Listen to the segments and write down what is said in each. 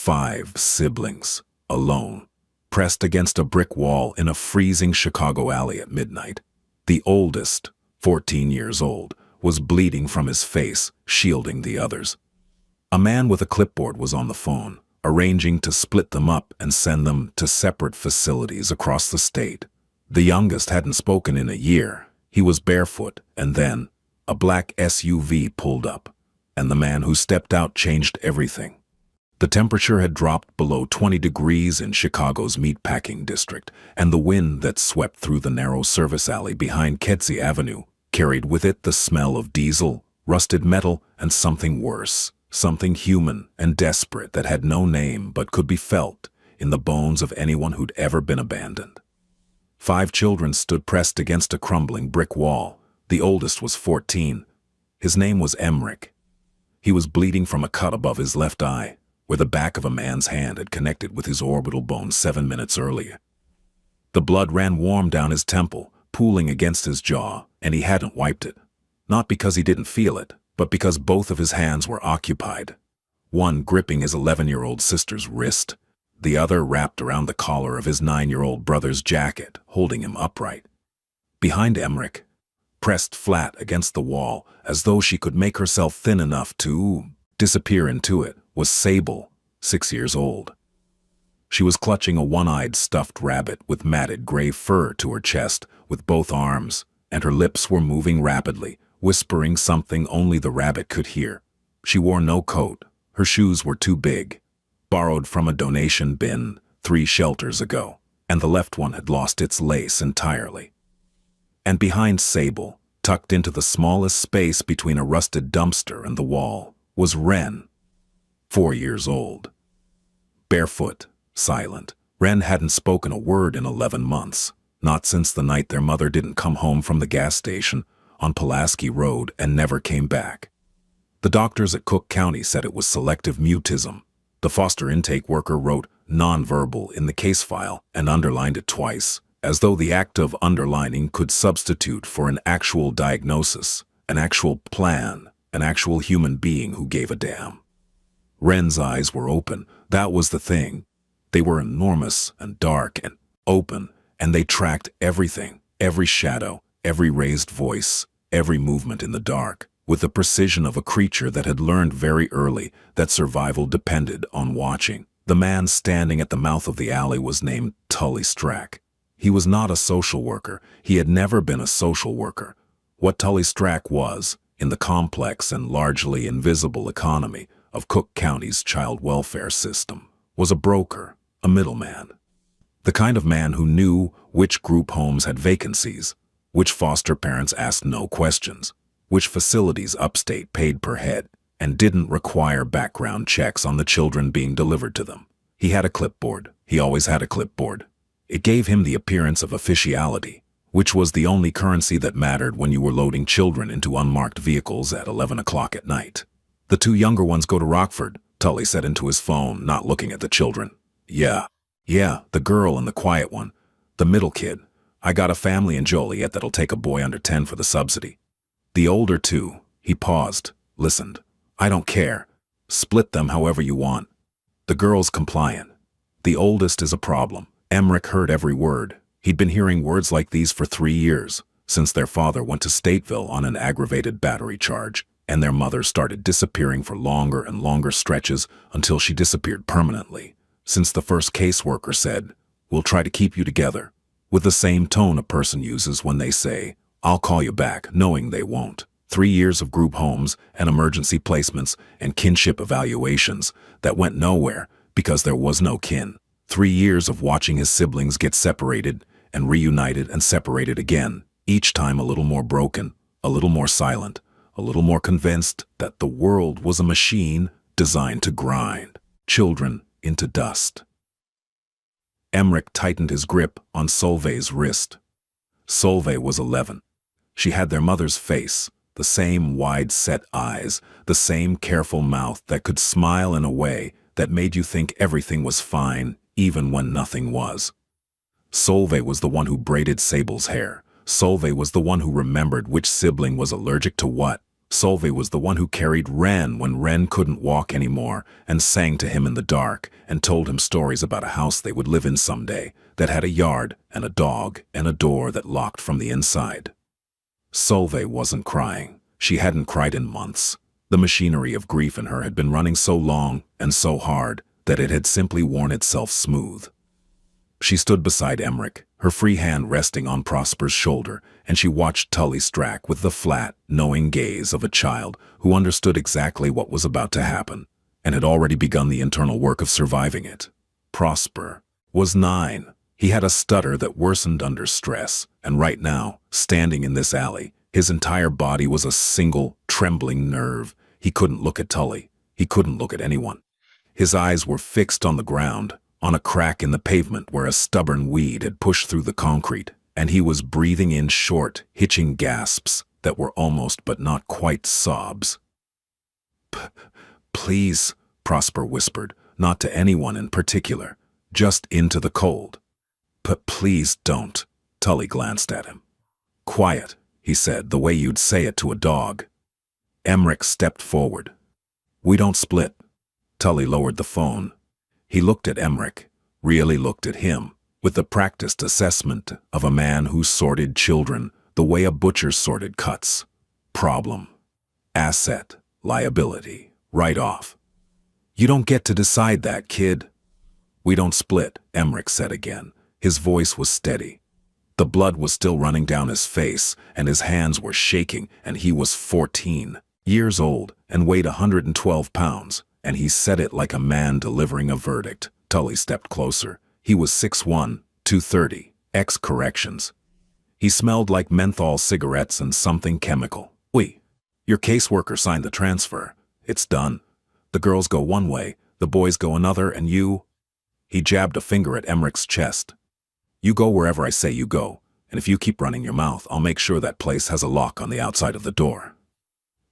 5 siblings, alone, pressed against a brick wall in a freezing Chicago alley at midnight. The oldest, 14 years old, was bleeding from his face, shielding the others. A man with a clipboard was on the phone, arranging to split them up and send them to separate facilities across the state. The youngest hadn't spoken in a year. He was barefoot, and then a black SUV pulled up, and the man who stepped out changed everything. The temperature had dropped below 20 degrees in Chicago's meatpacking district, and the wind that swept through the narrow service alley behind Kedzie Avenue carried with it the smell of diesel, rusted metal, and something worse, something human and desperate that had no name but could be felt in the bones of anyone who'd ever been abandoned. 5 children stood pressed against a crumbling brick wall. The oldest was 14. His name was Emmerich. He was bleeding from a cut above his left eye, where the back of a man's hand had connected with his orbital bone 7 minutes earlier. The blood ran warm down his temple, pooling against his jaw, and he hadn't wiped it. Not because he didn't feel it, but because both of his hands were occupied. One gripping his 11-year-old sister's wrist, the other wrapped around the collar of his 9-year-old brother's jacket, holding him upright. Behind Emmerich, pressed flat against the wall, as though she could make herself thin enough to disappear into it, was Sable, 6 years old. She was clutching a one-eyed stuffed rabbit with matted gray fur to her chest with both arms, and her lips were moving rapidly, whispering something only the rabbit could hear. She wore no coat. Her shoes were too big, borrowed from a donation bin 3 shelters ago, and the left one had lost its lace entirely. And behind Sable, tucked into the smallest space between a rusted dumpster and the wall, was Ren, 4 years old. Barefoot, silent, Ren hadn't spoken a word in 11 months, not since the night their mother didn't come home from the gas station on Pulaski Road and never came back. The doctors at Cook County said it was selective mutism. The foster intake worker wrote nonverbal in the case file and underlined it twice, as though the act of underlining could substitute for an actual diagnosis, an actual plan, an actual human being who gave a damn. Ren's eyes were open. That was the thing. They were enormous and dark and open, and they tracked everything, every shadow, every raised voice, every movement in the dark, with the precision of a creature that had learned very early that survival depended on watching. The man standing at the mouth of the alley was named Tully Strack. He was not a social worker. He had never been a social worker. What Tully Strack was, in the complex and largely invisible economy of Cook County's child welfare system, was a broker, a middleman. The kind of man who knew which group homes had vacancies, which foster parents asked no questions, which facilities upstate paid per head, and didn't require background checks on the children being delivered to them. He had a clipboard. He always had a clipboard. It gave him the appearance of officiality, which was the only currency that mattered when you were loading children into unmarked vehicles at 11 o'clock at night. "The 2 younger ones go to Rockford," Tully said into his phone, not looking at the children. Yeah, the girl and the quiet one. The middle kid. I got a family in Joliet that'll take a boy under 10 for the subsidy. The older 2, he paused, listened. I don't care. Split them however you want. The girl's compliant. The oldest is a problem. Emmerich heard every word. He'd been hearing words like these for 3 years, since their father went to Stateville on an aggravated battery charge, and their mother started disappearing for longer and longer stretches until she disappeared permanently, since the first caseworker said, "We'll try to keep you together," with the same tone a person uses when they say, "I'll call you back," knowing they won't. 3 years of group homes and emergency placements and kinship evaluations that went nowhere because there was no kin. 3 years of watching his siblings get separated and reunited and separated again, each time a little more broken, a little more silent, a little more convinced that the world was a machine designed to grind children into dust. Emmerich tightened his grip on Solveig's wrist. Solveig was 11. She had their mother's face, the same wide-set eyes, the same careful mouth that could smile in a way that made you think everything was fine, even when nothing was. Solveig was the one who braided Sable's hair. Solveig was the one who remembered which sibling was allergic to what. Solveig was the one who carried Ren when Ren couldn't walk anymore and sang to him in the dark and told him stories about a house they would live in someday that had a yard and a dog and a door that locked from the inside. Solveig wasn't crying. She hadn't cried in months. The machinery of grief in her had been running so long and so hard that it had simply worn itself smooth. She stood beside Emmerich, her free hand resting on Prosper's shoulder, and she watched Tully Strack with the flat, knowing gaze of a child who understood exactly what was about to happen and had already begun the internal work of surviving it. Prosper was 9. He had a stutter that worsened under stress, and right now, standing in this alley, his entire body was a single, trembling nerve. He couldn't look at Tully. He couldn't look at anyone. His eyes were fixed on the ground, on a crack in the pavement where a stubborn weed had pushed through the concrete, and he was breathing in short, hitching gasps that were almost but not quite sobs. "Please," Prosper whispered, not to anyone in particular, just into the cold. Please don't." Tully glanced at him. "Quiet," he said, the way you'd say it to a dog. Emmerich stepped forward. "We don't split." Tully lowered the phone. He looked at Emmerich, really looked at him, with the practiced assessment of a man who sorted children the way a butcher sorted cuts. Problem. Asset. Liability. Write-off. "You don't get to decide that, kid." "We don't split," Emmerich said again. His voice was steady. The blood was still running down his face, and his hands were shaking, and he was 14 years old and weighed 112 pounds, and he said it like a man delivering a verdict. Tully stepped closer. He was 6'1", 230, ex-corrections. He smelled like menthol cigarettes and something chemical. Your caseworker signed the transfer. It's done. The girls go one way, the boys go another, and you—" He jabbed a finger at Emmerich's chest. "You go wherever I say you go, and if you keep running your mouth, I'll make sure that place has a lock on the outside of the door."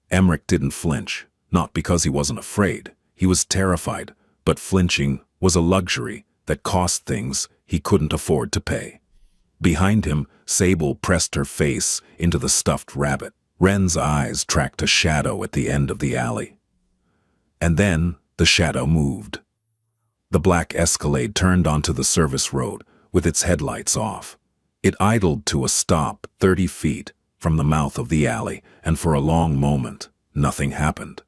Emmerich didn't flinch, not because he wasn't afraid. He was terrified, but flinching was a luxury that cost things he couldn't afford to pay. Behind him, Sable pressed her face into the stuffed rabbit. Ren's eyes tracked a shadow at the end of the alley. And then the shadow moved. The black Escalade turned onto the service road with its headlights off. It idled to a stop 30 feet from the mouth of the alley, and for a long moment, nothing happened.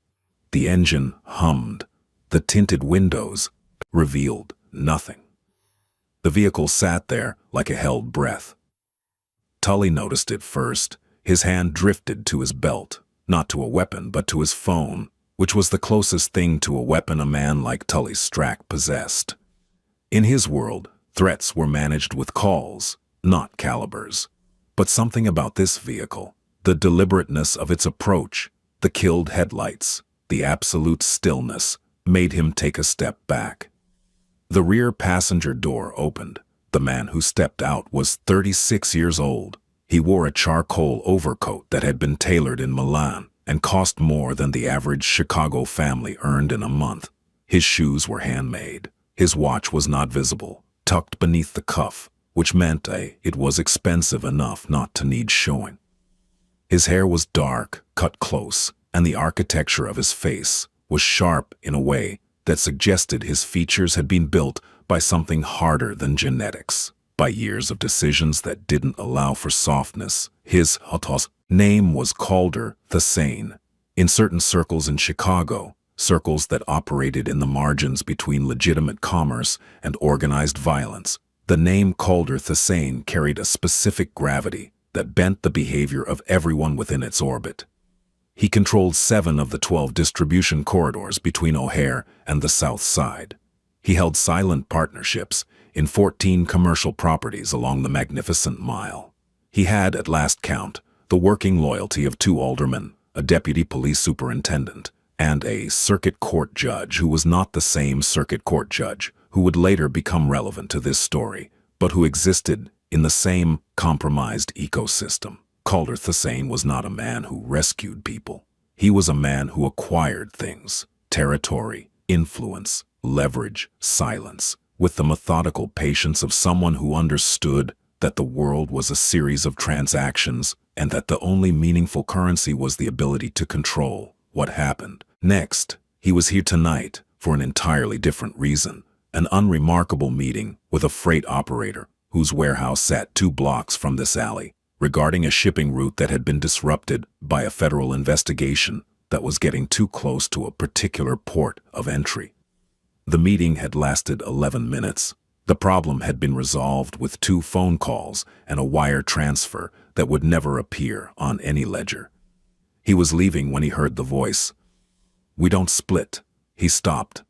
The engine hummed. The tinted windows revealed nothing. The vehicle sat there like a held breath. Tully noticed it first. His hand drifted to his belt, not to a weapon but to his phone, which was the closest thing to a weapon a man like Tully Strack possessed. In his world, threats were managed with calls, not calibers. But something about this vehicle, the deliberateness of its approach, the killed headlights, the absolute stillness, made him take a step back. The rear passenger door opened. The man who stepped out was 36 years old. He wore a charcoal overcoat that had been tailored in Milan and cost more than the average Chicago family earned in a month. His shoes were handmade. His watch was not visible, tucked beneath the cuff, which meant it was expensive enough not to need showing. His hair was dark, cut close, and the architecture of his face was sharp in a way that suggested his features had been built by something harder than genetics, by years of decisions that didn't allow for softness. His name was Calder the Sane. In certain circles in Chicago, circles that operated in the margins between legitimate commerce and organized violence, the name Calder the Sane carried a specific gravity that bent the behavior of everyone within its orbit. He controlled 7 of the 12 distribution corridors between O'Hare and the South Side. He held silent partnerships in 14 commercial properties along the Magnificent Mile. He had, at last count, the working loyalty of 2 aldermen, a deputy police superintendent, and a circuit court judge who was not the same circuit court judge who would later become relevant to this story, but who existed in the same compromised ecosystem. Calder the Sane was not a man who rescued people. He was a man who acquired things: territory, influence, leverage, silence, with the methodical patience of someone who understood that the world was a series of transactions and that the only meaningful currency was the ability to control what happened. Next, he was here tonight for an entirely different reason, an unremarkable meeting with a freight operator whose warehouse sat 2 blocks from this alley, regarding a shipping route that had been disrupted by a federal investigation that was getting too close to a particular port of entry. The meeting had lasted 11 minutes. The problem had been resolved with 2 phone calls and a wire transfer that would never appear on any ledger. He was leaving when he heard the voice. "We don't split." He stopped.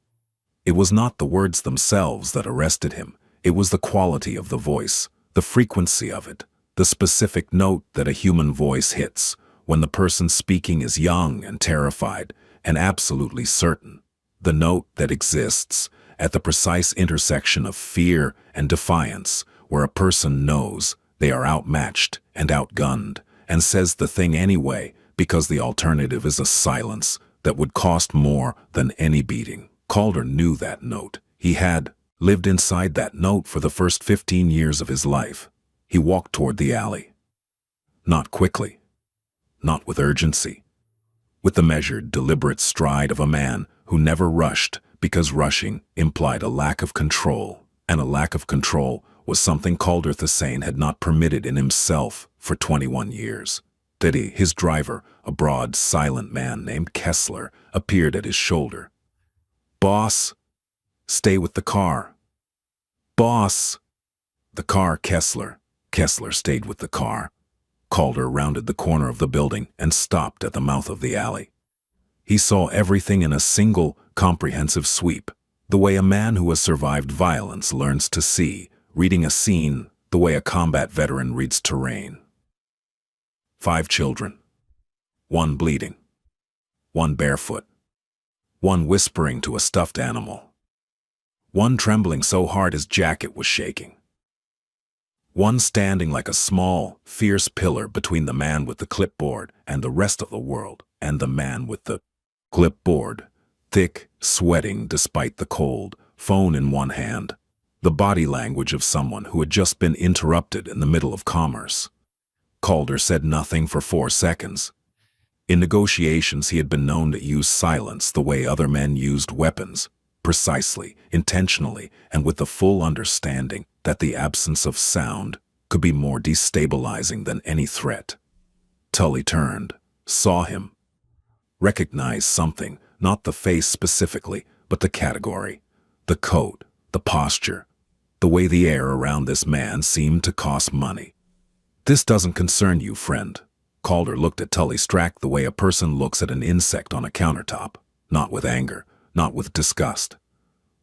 It was not the words themselves that arrested him. It was the quality of the voice, the frequency of it, the specific note that a human voice hits when the person speaking is young and terrified and absolutely certain. The note that exists at the precise intersection of fear and defiance, where a person knows they are outmatched and outgunned and says the thing anyway because the alternative is a silence that would cost more than any beating. Calder knew that note. He had lived inside that note for the first 15 years of his life. He walked toward the alley. Not quickly. Not with urgency. With the measured, deliberate stride of a man who never rushed because rushing implied a lack of control, and a lack of control was something Calder Thesane had not permitted in himself for 21 years. Diddy, his driver, a broad, silent man named Kessler, appeared at his shoulder. "Boss, stay with the car." "Boss." The car, Kessler. Kessler stayed with the car. Calder rounded the corner of the building and stopped at the mouth of the alley. He saw everything in a single, comprehensive sweep, the way a man who has survived violence learns to see, reading a scene the way a combat veteran reads terrain. 5 children. 1 bleeding. 1 barefoot. 1 whispering to a stuffed animal. 1 trembling so hard his jacket was shaking. 1 standing like a small, fierce pillar between the man with the clipboard and the rest of the world, and the man with the clipboard, thick, sweating despite the cold, phone in one hand, the body language of someone who had just been interrupted in the middle of commerce. Calder said nothing for 4 seconds. In negotiations, he had been known to use silence the way other men used weapons, precisely, intentionally, and with the full understanding that the absence of sound could be more destabilizing than any threat. Tully turned, saw him, recognized something, not the face specifically, but the category, the coat, the posture, the way the air around this man seemed to cost money. "This doesn't concern you, friend." Calder looked at Tully Strack the way a person looks at an insect on a countertop, not with anger, not with disgust,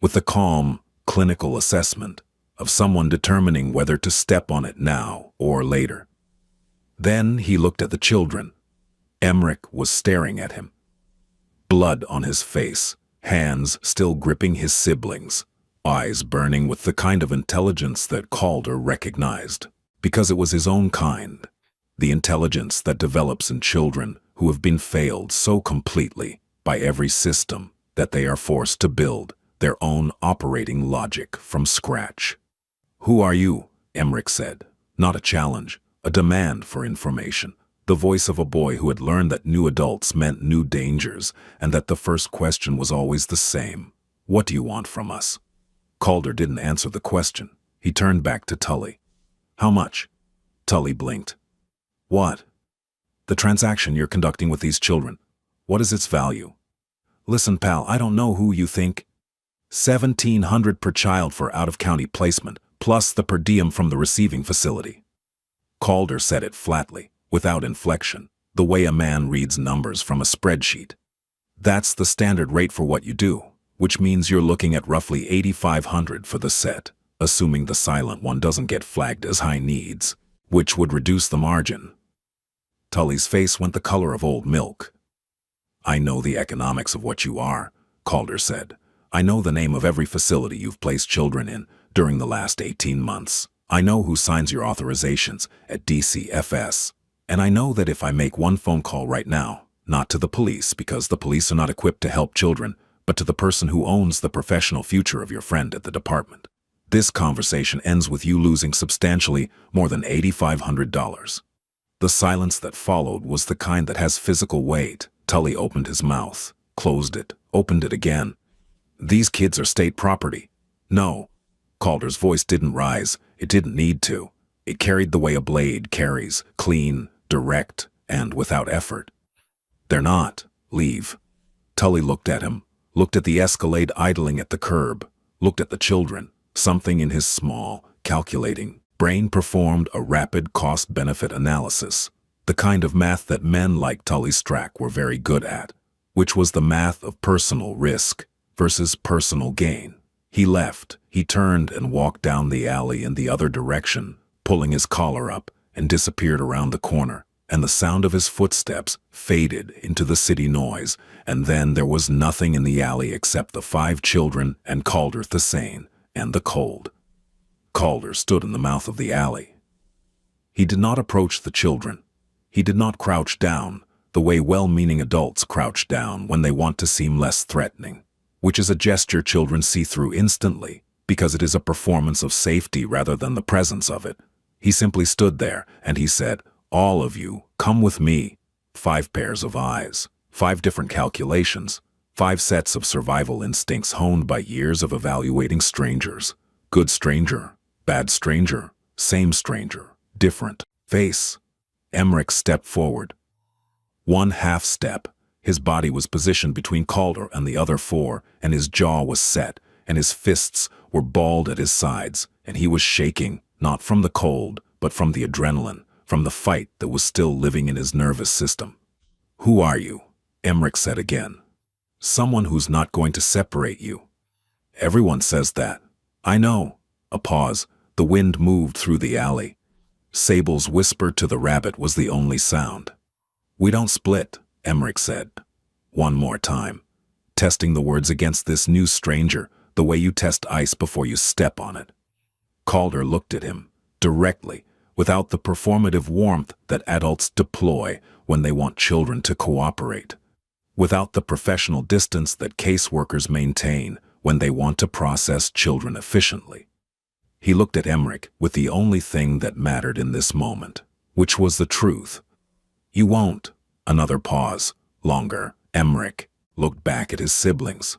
with the calm, clinical assessment of someone determining whether to step on it now or later. Then he looked at the children. Emmerich was staring at him. Blood on his face, hands still gripping his siblings, eyes burning with the kind of intelligence that Calder recognized, because it was his own kind, the intelligence that develops in children who have been failed so completely by every system that they are forced to build their own operating logic from scratch. "Who are you?" Emmerich said. Not a challenge, a demand for information. The voice of a boy who had learned that new adults meant new dangers, and that the first question was always the same. "What do you want from us?" Calder didn't answer the question. He turned back to Tully. "How much?" Tully blinked. "What?" "The transaction you're conducting with these children. What is its value?" "Listen, pal, I don't know who you think. $1,700 per child for out-of-county placement, plus the per diem from the receiving facility." Calder said it flatly, without inflection, the way a man reads numbers from a spreadsheet. "That's the standard rate for what you do, which means you're looking at roughly $8,500 for the set, assuming the silent one doesn't get flagged as high needs, which would reduce the margin." Tully's face went the color of old milk. "I know the economics of what you are," Calder said. "I know the name of every facility you've placed children in during the last 18 months. I know who signs your authorizations at DCFS. And I know that if I make one phone call right now, not to the police because the police are not equipped to help children, but to the person who owns the professional future of your friend at the department, This conversation ends with you losing substantially more than $8,500. The silence that followed was the kind that has physical weight. Tully opened his mouth, closed it, opened it again. These kids are state property. No. Calder's voice didn't rise. It didn't need to. It carried the way a blade carries, clean, direct, and without effort. They're not. Leave. Tully looked at him, looked at the Escalade idling at the curb, looked at the children. Something in his small, calculating brain performed a rapid cost-benefit analysis, the kind of math that men like Tully Strack were very good at, which was the math of personal risk versus personal gain. He left, he turned and walked down the alley in the other direction, pulling his collar up, and disappeared around the corner, and the sound of his footsteps faded into the city noise, and then there was nothing in the alley except the 5 children and Calder Thesane and the cold. Calder stood in the mouth of the alley. He did not approach the children. He did not crouch down, the way well-meaning adults crouch down when they want to seem less threatening, which is a gesture children see through instantly, because it is a performance of safety rather than the presence of it. He simply stood there, and he said, "All of you, come with me." 5 pairs of eyes, 5 different calculations, 5 sets of survival instincts honed by years of evaluating strangers. Good stranger, bad stranger, same stranger, different face. Emmerich stepped forward. 1 half step. His body was positioned between Calder and the other 4, and his jaw was set, and his fists were balled at his sides, and he was shaking, not from the cold, but from the adrenaline, from the fight that was still living in his nervous system. "Who are you?" Emmerich said again. "Someone who's not going to separate you." "Everyone says that." "I know." A pause. The wind moved through the alley. Sable's whisper to the rabbit was the only sound. "We don't split," Emmerich said. One more time, testing the words against this new stranger, the way you test ice before you step on it. Calder looked at him, directly, without the performative warmth that adults deploy when they want children to cooperate, without the professional distance that caseworkers maintain when they want to process children efficiently. He looked at Emmerich with the only thing that mattered in this moment, which was the truth. "You won't." Another pause, longer. Emmerich looked back at his siblings.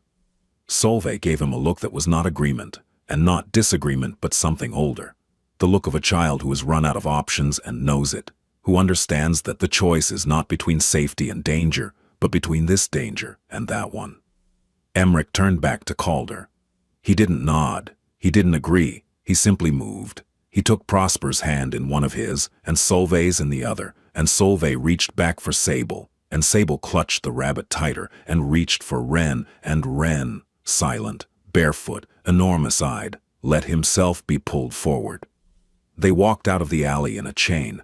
Solveig gave him a look that was not agreement, and not disagreement, but something older. The look of a child who has run out of options and knows it, who understands that the choice is not between safety and danger, but between this danger and that one. Emmerich turned back to Calder. He didn't nod. He didn't agree. He simply moved. He took Prosper's hand in one of his, and Solveig's in the other, and Solveig reached back for Sable, and Sable clutched the rabbit tighter and reached for Wren, and Wren, silent, barefoot, enormous-eyed, let himself be pulled forward. They walked out of the alley in a chain.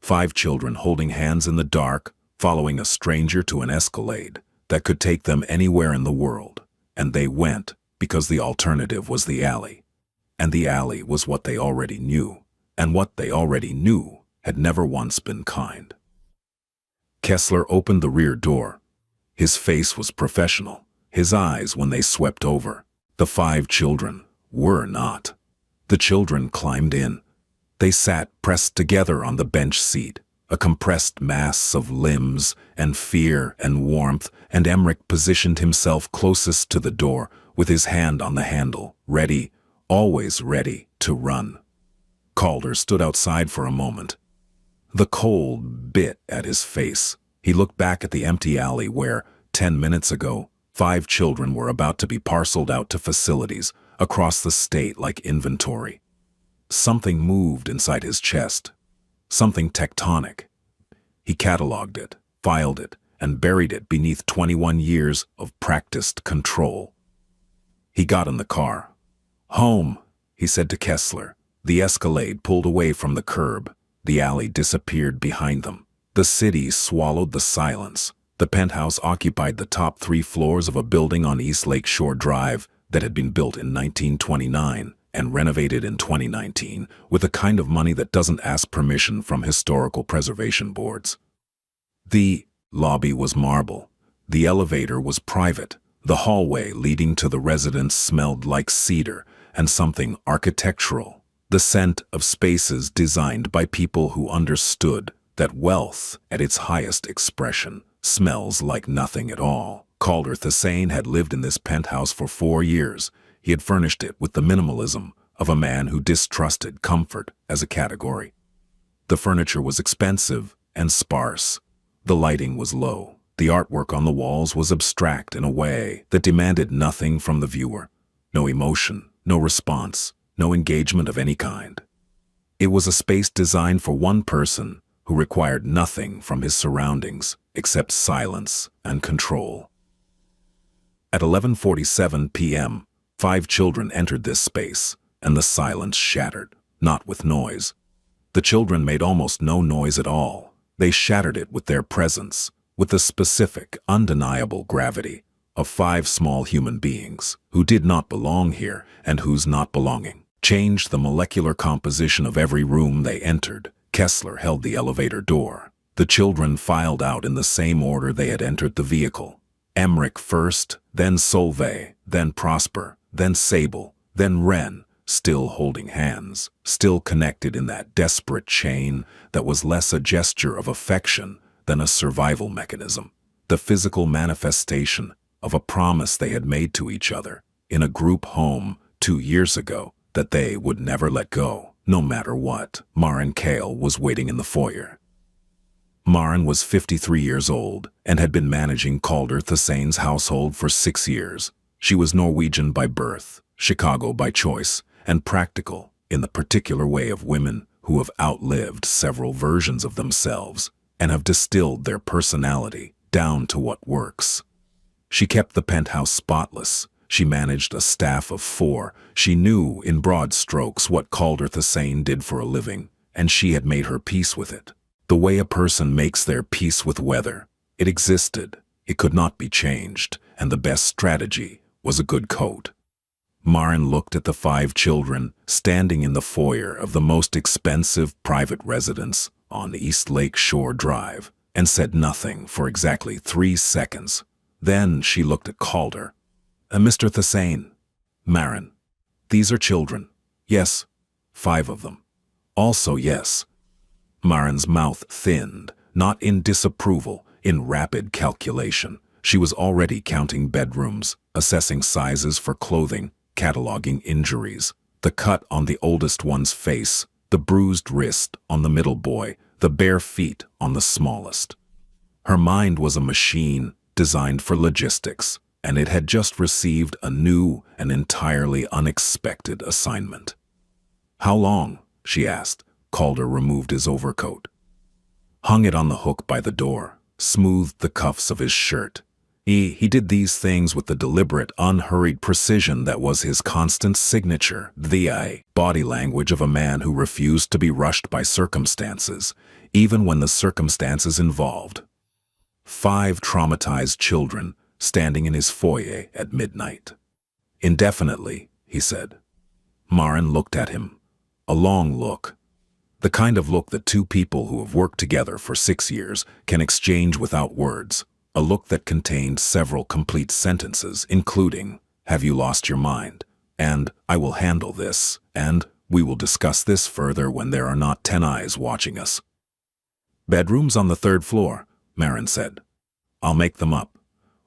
5 children holding hands in the dark, following a stranger to an Escalade that could take them anywhere in the world, and they went because the alternative was the alley. And the alley was what they already knew, and what they already knew had never once been kind. Kessler opened the rear door. His face was professional, his eyes when they swept over. The 5 children were not. The children climbed in. They sat pressed together on the bench seat, a compressed mass of limbs and fear and warmth, and Emmerich positioned himself closest to the door with his hand on the handle, ready, always ready to run. Calder stood outside for a moment. The cold bit at his face. He looked back at the empty alley where, 10 minutes ago, 5 children were about to be parceled out to facilities across the state like inventory. Something moved inside his chest. Something tectonic. He cataloged it, filed it, and buried it beneath 21 years of practiced control. He got in the car. "Home," he said to Kessler. The Escalade pulled away from the curb. The alley disappeared behind them. The city swallowed the silence. The penthouse occupied the top 3 floors of a building on East Lake Shore Drive that had been built in 1929 and renovated in 2019 with a kind of money that doesn't ask permission from historical preservation boards. The lobby was marble. The elevator was private. The hallway leading to the residence smelled like cedar, and something architectural. The scent of spaces designed by people who understood that wealth, at its highest expression, smells like nothing at all. Calder Thassain had lived in this penthouse for 4 years. He had furnished it with the minimalism of a man who distrusted comfort as a category. The furniture was expensive and sparse. The lighting was low. The artwork on the walls was abstract in a way that demanded nothing from the viewer. No emotion, no response, no engagement of any kind. It was a space designed for one person who required nothing from his surroundings except silence and control. At 11:47 p.m., 5 children entered this space, and the silence shattered, not with noise. The children made almost no noise at all. They shattered it with their presence, with the specific, undeniable gravity of 5 small human beings who did not belong here and whose not belonging changed the molecular composition of every room they entered. Kessler held the elevator door. The children filed out in the same order they had entered the vehicle. Emmerich first, then Solveig, then Prosper, then Sable, then Wren, still holding hands, still connected in that desperate chain that was less a gesture of affection than a survival mechanism, the physical manifestation of a promise they had made to each other in a group home 2 years ago that they would never let go, no matter what. Maren Kale was waiting in the foyer. Maren was 53 years old and had been managing Calder Thassain's household for 6 years. She was Norwegian by birth, Chicago by choice, and practical in the particular way of women who have outlived several versions of themselves and have distilled their personality down to what works. She kept the penthouse spotless. She managed a staff of 4. She knew in broad strokes what Calder Thassain did for a living, and she had made her peace with it. The way a person makes their peace with weather. It existed. It could not be changed, and the best strategy was a good coat. Maren looked at the 5 children standing in the foyer of the most expensive private residence on East Lake Shore Drive and said nothing for exactly 3 seconds. Then she looked at Calder. Mr. Thassain. Maren. These are children. Yes. 5 of them. Also yes. Maren's mouth thinned, not in disapproval, in rapid calculation. She was already counting bedrooms, assessing sizes for clothing, cataloging injuries. The cut on the oldest one's face, the bruised wrist on the middle boy, the bare feet on the smallest. Her mind was a machine designed for logistics, and it had just received a new and entirely unexpected assignment. "How long?" she asked. Calder removed his overcoat, hung it on the hook by the door, smoothed the cuffs of his shirt. He did these things with the deliberate, unhurried precision that was his constant signature, the body language of a man who refused to be rushed by circumstances, even when the circumstances involved 5 traumatized children standing in his foyer at midnight. "Indefinitely," he said. Maren looked at him. A long look. The kind of look that 2 people who have worked together for 6 years can exchange without words. A look that contained several complete sentences, including, "Have you lost your mind?" and "I will handle this," and "We will discuss this further when there are not 10 eyes watching us." "Bedrooms on the 3rd floor," Maren said. "I'll make them up.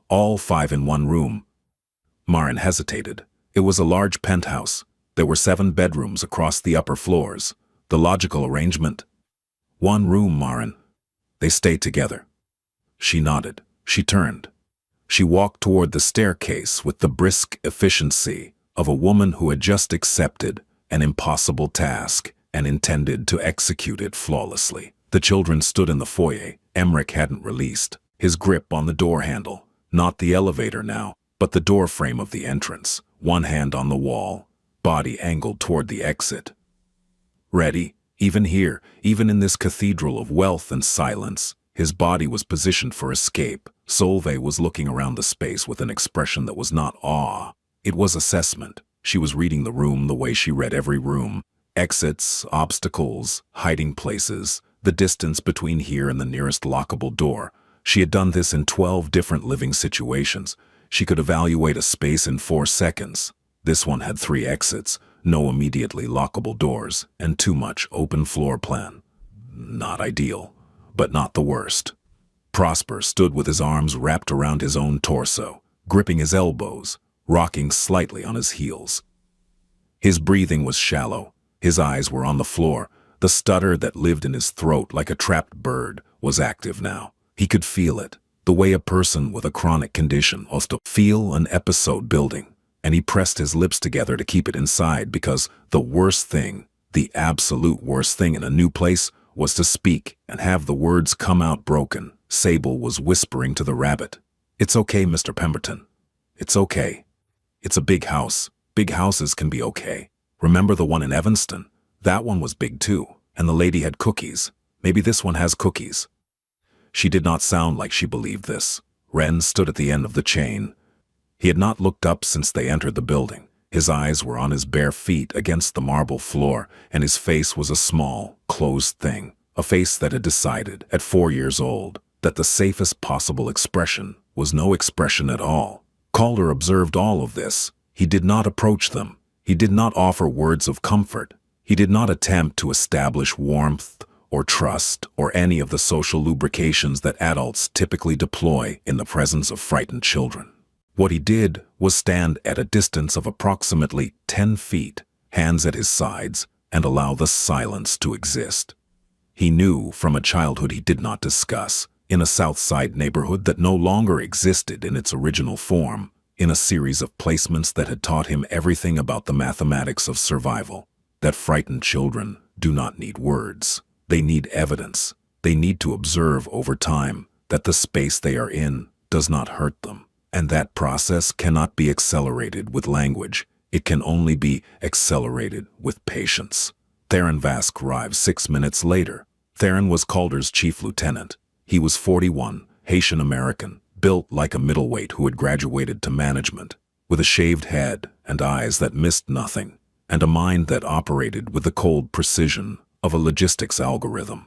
All 5 in one room." Maren hesitated. It was a large penthouse. There were 7 bedrooms across the upper floors. The logical arrangement. "1 room, Maren. They stay together." She nodded. She turned. She walked toward the staircase with the brisk efficiency of a woman who had just accepted an impossible task and intended to execute it flawlessly. The children stood in the foyer. Emmerich hadn't released his grip on the door handle. Not the elevator now, but the door frame of the entrance. One hand on the wall, body angled toward the exit. Ready, even here, even in this cathedral of wealth and silence, his body was positioned for escape. Solveig was looking around the space with an expression that was not awe. It was assessment. She was reading the room the way she read every room. Exits, obstacles, hiding places, the distance between here and the nearest lockable door. She had done this in 12 different living situations. She could evaluate a space in 4 seconds. This one had 3 exits, no immediately lockable doors, and too much open floor plan. Not ideal, but not the worst. Prosper stood with his arms wrapped around his own torso, gripping his elbows, rocking slightly on his heels. His breathing was shallow, his eyes were on the floor, the stutter that lived in his throat like a trapped bird was active now. He could feel it, the way a person with a chronic condition ought to feel an episode building, and he pressed his lips together to keep it inside because the worst thing, the absolute worst thing in a new place was to speak and have the words come out broken. Sable was whispering to the rabbit. "It's okay, Mr. Pemberton. It's okay. It's a big house. Big houses can be okay. Remember the one in Evanston? That one was big too, and the lady had cookies. Maybe this one has cookies." She did not sound like she believed this. Wren stood at the end of the chain. He had not looked up since they entered the building. His eyes were on his bare feet against the marble floor, and his face was a small, closed thing, a face that had decided, at 4 years old, that the safest possible expression was no expression at all. Calder observed all of this. He did not approach them. He did not offer words of comfort. He did not attempt to establish warmth or trust or any of the social lubrications that adults typically deploy in the presence of frightened children. What he did was stand at a distance of approximately 10 feet, hands at his sides, and allow the silence to exist. He knew from a childhood he did not discuss, in a South Side neighborhood that no longer existed in its original form, in a series of placements that had taught him everything about the mathematics of survival, that frightened children do not need words. They need evidence. They need to observe over time that the space they are in does not hurt them. And that process cannot be accelerated with language. It can only be accelerated with patience. Theron Vask arrived 6 minutes later. Theron was Calder's chief lieutenant. He was 41, Haitian-American, built like a middleweight who had graduated to management, with a shaved head and eyes that missed nothing, and a mind that operated with the cold precision of a logistics algorithm.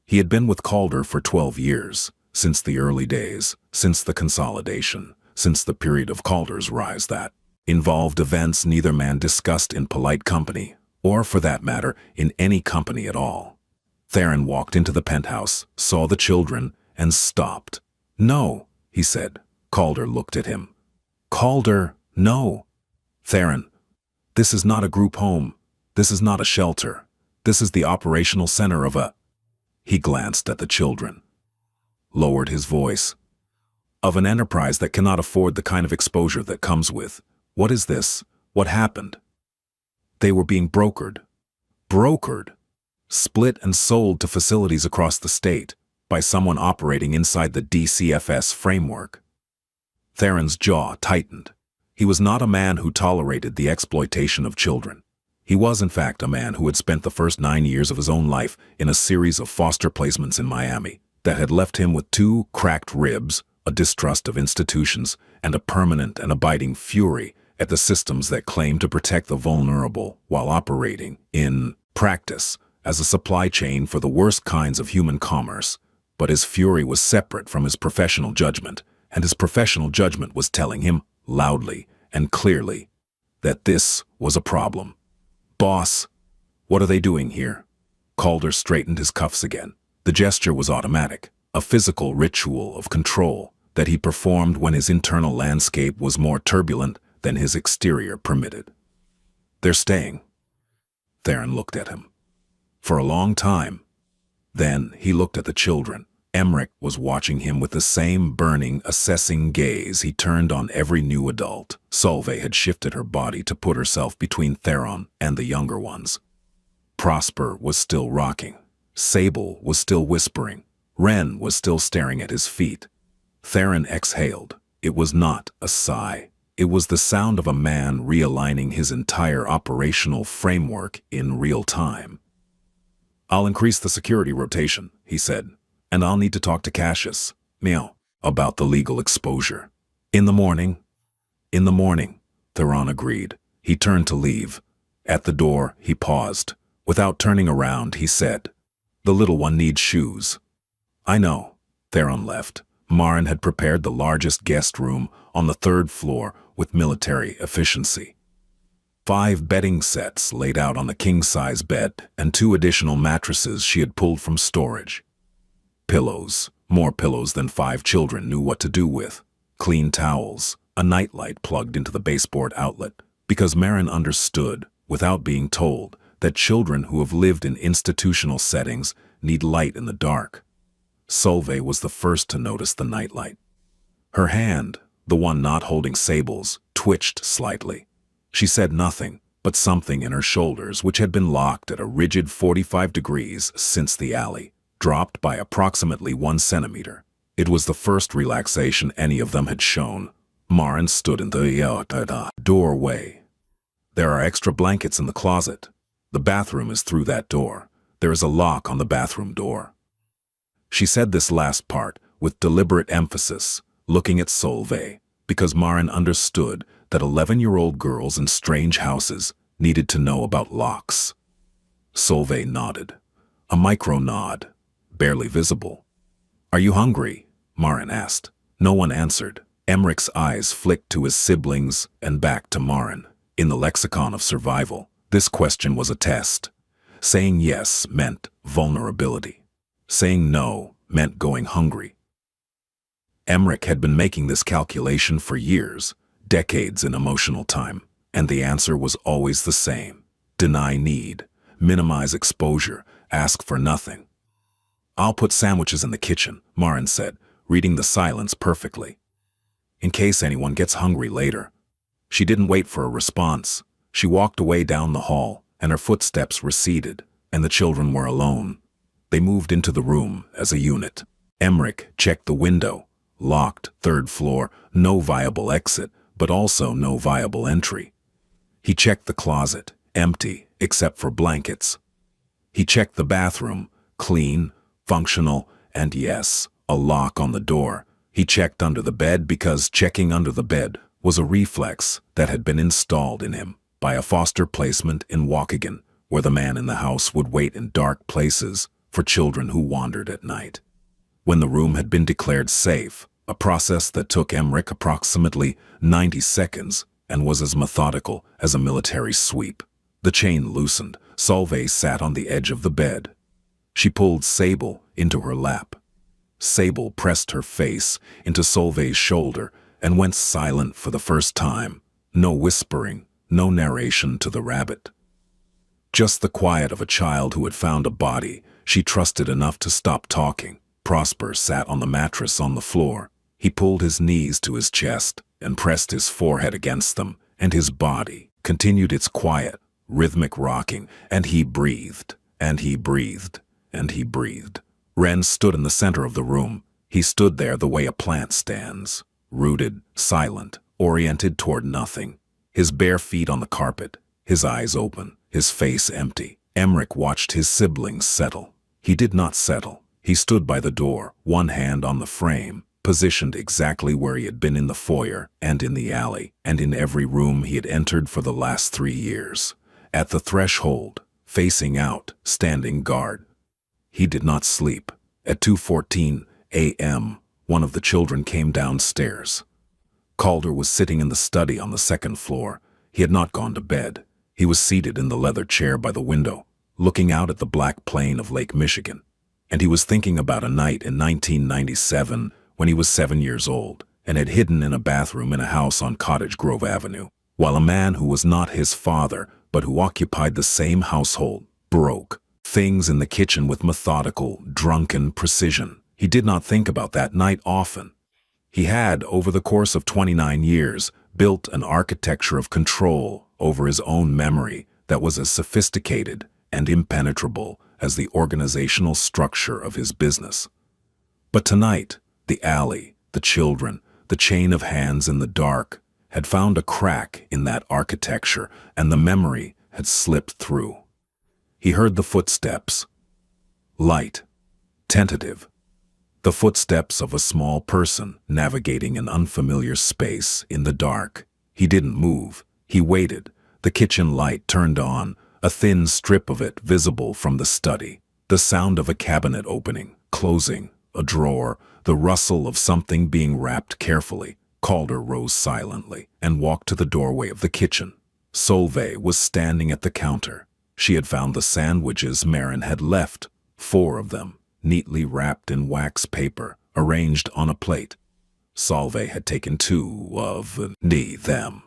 He had been with Calder for 12 years, since the early days, since the consolidation, since the period of Calder's rise that involved events neither man discussed in polite company, or for that matter, in any company at all. Theron walked into the penthouse, saw the children, and stopped. "No," he said. Calder looked at him. "Calder, no." "Theron, this is not a group home. This is not a shelter. This is the operational center of a—" He glanced at the children, lowered his voice. "Of an enterprise that cannot afford the kind of exposure that comes with. What is this? What happened?" They were being brokered. Brokered. Split and sold to facilities across the state by someone operating inside the DCFS framework. Theron's jaw tightened. He was not a man who tolerated the exploitation of children. He was, in fact, a man who had spent the first 9 years of his own life in a series of foster placements in Miami that had left him with 2 cracked ribs, a distrust of institutions, and a permanent and abiding fury at the systems that claim to protect the vulnerable while operating, in practice, as a supply chain for the worst kinds of human commerce. But his fury was separate from his professional judgment, and his professional judgment was telling him, loudly and clearly, that this was a problem. "Boss, what are they doing here?" Calder straightened his cuffs again. The gesture was automatic, a physical ritual of control that he performed when his internal landscape was more turbulent than his exterior permitted. "They're staying." Theron looked at him. For a long time. Then he looked at the children. Emmerich was watching him with the same burning, assessing gaze he turned on every new adult. Solveig had shifted her body to put herself between Theron and the younger ones. Prosper was still rocking. Sable was still whispering. Wren was still staring at his feet. Theron exhaled. It was not a sigh. It was the sound of a man realigning his entire operational framework in real time. "I'll increase the security rotation," he said. "And I'll need to talk to Cassius, meow, about the legal exposure." "In the morning." "In the morning," Theron agreed. He turned to leave. At the door, he paused. Without turning around, he said, "The little one needs shoes." "I know." Theron left. Marin had prepared the largest guest room on the 3rd floor with military efficiency. 5 bedding sets laid out on the king-size bed and 2 additional mattresses she had pulled from storage. Pillows, more pillows than 5 children knew what to do with. Clean towels, a nightlight plugged into the baseboard outlet, because Marin understood, without being told, that children who have lived in institutional settings need light in the dark. Solveig was the first to notice the nightlight. Her hand, the one not holding Sable's, twitched slightly. She said nothing, but something in her shoulders, which had been locked at a rigid 45 degrees since the alley, dropped by approximately 1 centimeter. It was the first relaxation any of them had shown. Marin stood in the doorway. "There are extra blankets in the closet. The bathroom is through that door. There is a lock on the bathroom door." She said this last part with deliberate emphasis, looking at Solveig, because Marin understood that 11-year-old girls in strange houses needed to know about locks. Solveig nodded. A micro nod, barely visible. "Are you hungry?" Marin asked. No one answered. Emmerich's eyes flicked to his siblings and back to Marin. In the lexicon of survival, this question was a test. Saying yes meant vulnerability. Saying no meant going hungry. Emmerich had been making this calculation for years, decades in emotional time, and the answer was always the same. Deny need, minimize exposure, ask for nothing. "I'll put sandwiches in the kitchen," Marin said, reading the silence perfectly. "In case anyone gets hungry later." She didn't wait for a response. She walked away down the hall, and her footsteps receded, and the children were alone. They moved into the room as a unit. Emmerich checked the window. Locked, 3rd floor, no viable exit, but also no viable entry. He checked the closet, empty, except for blankets. He checked the bathroom, clean, functional, and yes, a lock on the door. He checked under the bed because checking under the bed was a reflex that had been installed in him by a foster placement in Waukegan, where the man in the house would wait in dark places for children who wandered at night. When the room had been declared safe, a process that took Emmerich approximately 90 seconds and was as methodical as a military sweep, the chain loosened. Solveig sat on the edge of the bed. She pulled Sable into her lap. Sable pressed her face into Solveig's shoulder and went silent for the first time. No whispering, no narration to the rabbit. Just the quiet of a child who had found a body she trusted enough to stop talking. Prosper sat on the mattress on the floor. He pulled his knees to his chest and pressed his forehead against them, and his body continued its quiet, rhythmic rocking, and he breathed, and he breathed, and he breathed. Ren stood in the center of the room. He stood there the way a plant stands, rooted, silent, oriented toward nothing, his bare feet on the carpet, his eyes open, his face empty. Emmerich watched his siblings settle. He did not settle. He stood by the door, one hand on the frame, positioned exactly where he had been in the foyer and in the alley and in every room he had entered for the last 3 years. At the threshold, facing out, standing guard. He did not sleep. At 2:14 a.m., one of the children came downstairs. Calder was sitting in the study on the 2nd floor. He had not gone to bed. He was seated in the leather chair by the window, looking out at the black plain of Lake Michigan. And he was thinking about a night in 1997 when he was 7 years old and had hidden in a bathroom in a house on Cottage Grove Avenue, while a man who was not his father but who occupied the same household broke things in the kitchen with methodical, drunken precision. He did not think about that night often. He had, over the course of 29 years, built an architecture of control over his own memory that was as sophisticated and impenetrable as the organizational structure of his business. But tonight, the alley, the children, the chain of hands in the dark had found a crack in that architecture, and the memory had slipped through. He heard the footsteps. Light, tentative. The footsteps of a small person navigating an unfamiliar space in the dark. He didn't move. He waited. The kitchen light turned on, a thin strip of it visible from the study. The sound of a cabinet opening, closing, a drawer, the rustle of something being wrapped carefully. Calder rose silently and walked to the doorway of the kitchen. Solveig was standing at the counter. She had found the sandwiches Marin had left, 4 of them, neatly wrapped in wax paper, arranged on a plate. Solveig had taken 2 of them.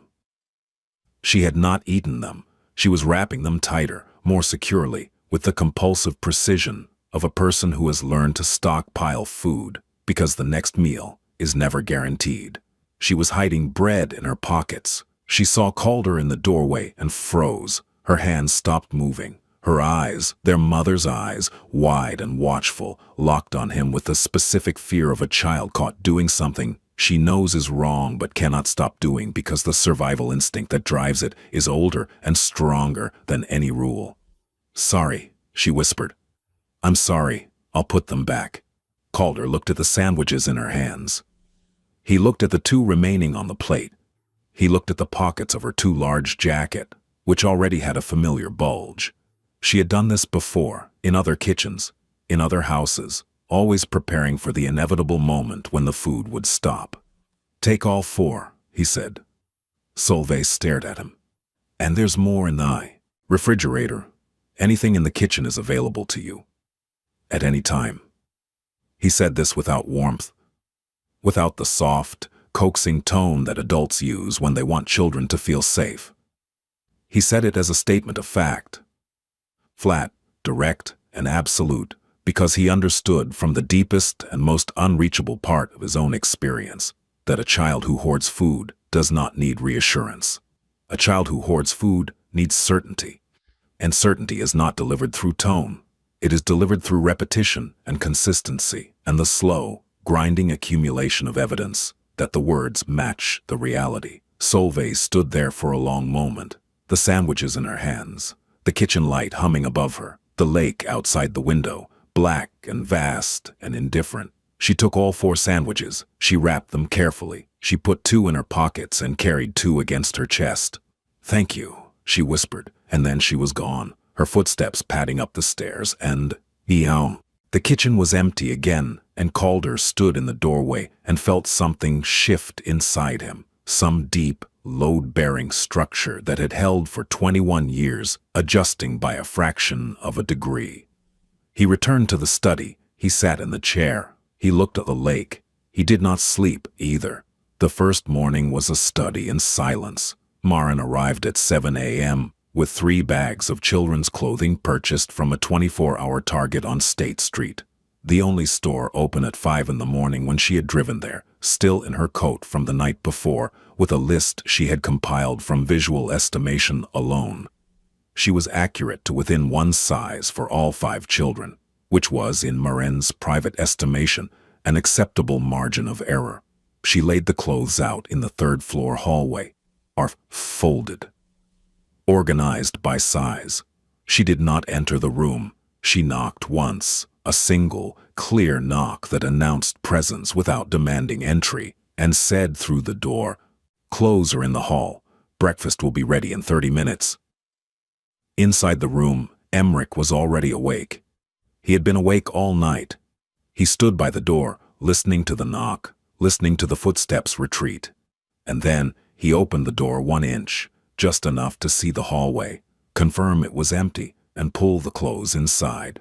She had not eaten them. She was wrapping them tighter, more securely, with the compulsive precision of a person who has learned to stockpile food because the next meal is never guaranteed. She was hiding bread in her pockets. She saw Calder in the doorway and froze. Her hands stopped moving. Her eyes, their mother's eyes, wide and watchful, locked on him with the specific fear of a child caught doing something she knows is wrong but cannot stop doing because the survival instinct that drives it is older and stronger than any rule. "Sorry," she whispered. "I'm sorry. I'll put them back." Calder looked at the sandwiches in her hands. He looked at the 2 remaining on the plate. He looked at the pockets of her too large jacket, which already had a familiar bulge. She had done this before, in other kitchens, in other houses, always preparing for the inevitable moment when the food would stop. "Take all 4, he said. Solveig stared at him. "And there's more in the refrigerator. Anything in the kitchen is available to you. At any time." He said this without warmth, without the soft, coaxing tone that adults use when they want children to feel safe. He said it as a statement of fact. Flat, direct, and absolute, because he understood from the deepest and most unreachable part of his own experience that a child who hoards food does not need reassurance. A child who hoards food needs certainty. And certainty is not delivered through tone. It is delivered through repetition and consistency and the slow, grinding accumulation of evidence that the words match the reality. Solveig stood there for a long moment, the sandwiches in her hands, the kitchen light humming above her, the lake outside the window, black and vast and indifferent. She took all 4 sandwiches. She wrapped them carefully. She put 2 in her pockets and carried 2 against her chest. "Thank you," she whispered, and then she was gone, her footsteps padding up the stairs, and the kitchen was empty again, and Calder stood in the doorway and felt something shift inside him, some deep, load-bearing structure that had held for 21 years, adjusting by a fraction of a degree. He returned to the study. He sat in the chair. He looked at the lake. He did not sleep either. The first morning was a study in silence. Marin arrived at 7 a.m. with 3 bags of children's clothing purchased from a 24-hour Target on State Street, the only store open at 5 in the morning when she had driven there, still in her coat from the night before, with a list she had compiled from visual estimation alone. She was accurate to within 1 size for all 5 children, which was, in Marin's private estimation, an acceptable margin of error. She laid the clothes out in the 3rd-floor hallway, folded, organized by size. She did not enter the room. She knocked once, a single, clear knock that announced presence without demanding entry, and said through the door, "Clothes are in the hall. Breakfast will be ready in 30 minutes." Inside the room, Emmerich was already awake. He had been awake all night. He stood by the door, listening to the knock, listening to the footsteps retreat. And then he opened the door 1 inch, just enough to see the hallway, confirm it was empty, and pull the clothes inside.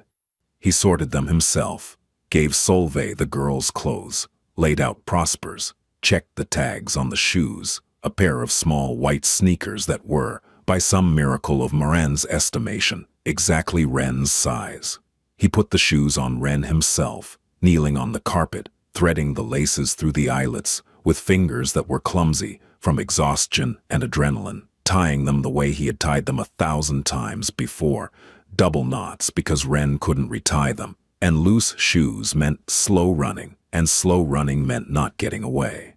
He sorted them himself, gave Solveig the girls' clothes, laid out Prosper's, checked the tags on the shoes, a pair of small white sneakers that were, by some miracle of Marin's estimation, exactly Ren's size. He put the shoes on Ren himself, kneeling on the carpet, threading the laces through the eyelets, with fingers that were clumsy from exhaustion and adrenaline, tying them the way he had tied them 1,000 times before, double knots because Ren couldn't retie them, and loose shoes meant slow running, and slow running meant not getting away.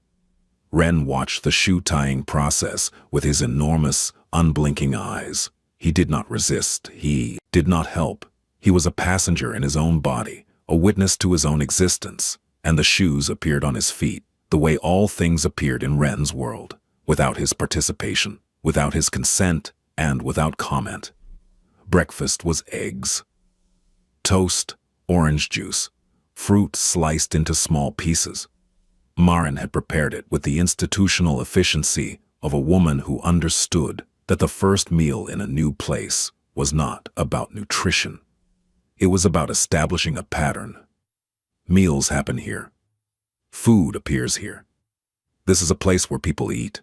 Ren watched the shoe-tying process with his enormous, unblinking eyes. He did not resist. He did not help. He was a passenger in his own body, a witness to his own existence, and the shoes appeared on his feet, the way all things appeared in Ren's world, without his participation, without his consent, and without comment. Breakfast was eggs, toast, orange juice, fruit sliced into small pieces. Marin had prepared it with the institutional efficiency of a woman who understood that the first meal in a new place was not about nutrition. It was about establishing a pattern. Meals happen here. Food appears here. This is a place where people eat.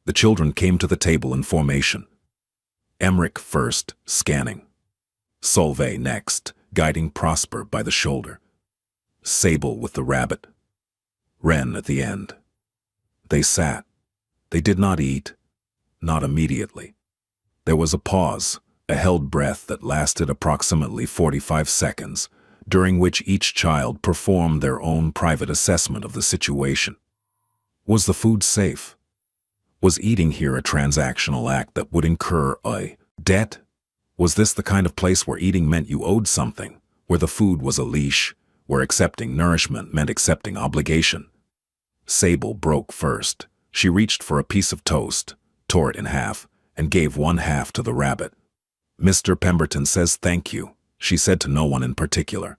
The children came to the table in formation. Emmerich first, scanning. Solveig next, guiding Prosper by the shoulder. Sable with the rabbit. Wren at the end. They sat. They did not eat. Not immediately. There was a pause, a held breath that lasted approximately 45 seconds, during which each child performed their own private assessment of the situation. Was the food safe? Was eating here a transactional act that would incur a debt? Was this the kind of place where eating meant you owed something, where the food was a leash, where accepting nourishment meant accepting obligation? Sable broke first. She reached for a piece of toast, tore it in half, and gave one half to the rabbit. "Mr. Pemberton says thank you," she said to no one in particular.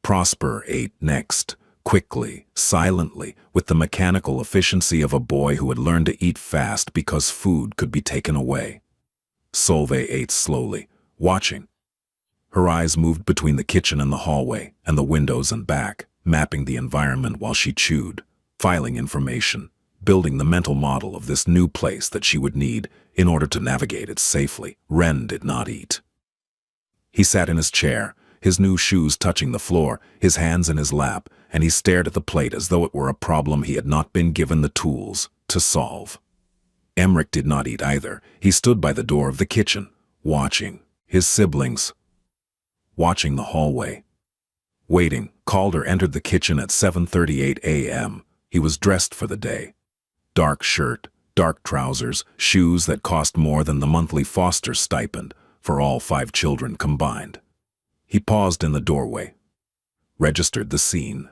Prosper ate next, quickly, silently, with the mechanical efficiency of a boy who had learned to eat fast because food could be taken away. Solveig ate slowly, watching. Her eyes moved between the kitchen and the hallway, and the windows and back, mapping the environment while she chewed, filing information, building the mental model of this new place that she would need in order to navigate it safely. Wren did not eat. He sat in his chair, his new shoes touching the floor, his hands in his lap, and he stared at the plate as though it were a problem he had not been given the tools to solve. Emmerich did not eat either. He stood by the door of the kitchen, watching his siblings, watching the hallway. Waiting, Calder entered the kitchen at 7:38 a.m. He was dressed for the day. Dark shirt, dark trousers, shoes that cost more than the monthly foster stipend for all 5 children combined. He paused in the doorway, registered the scene.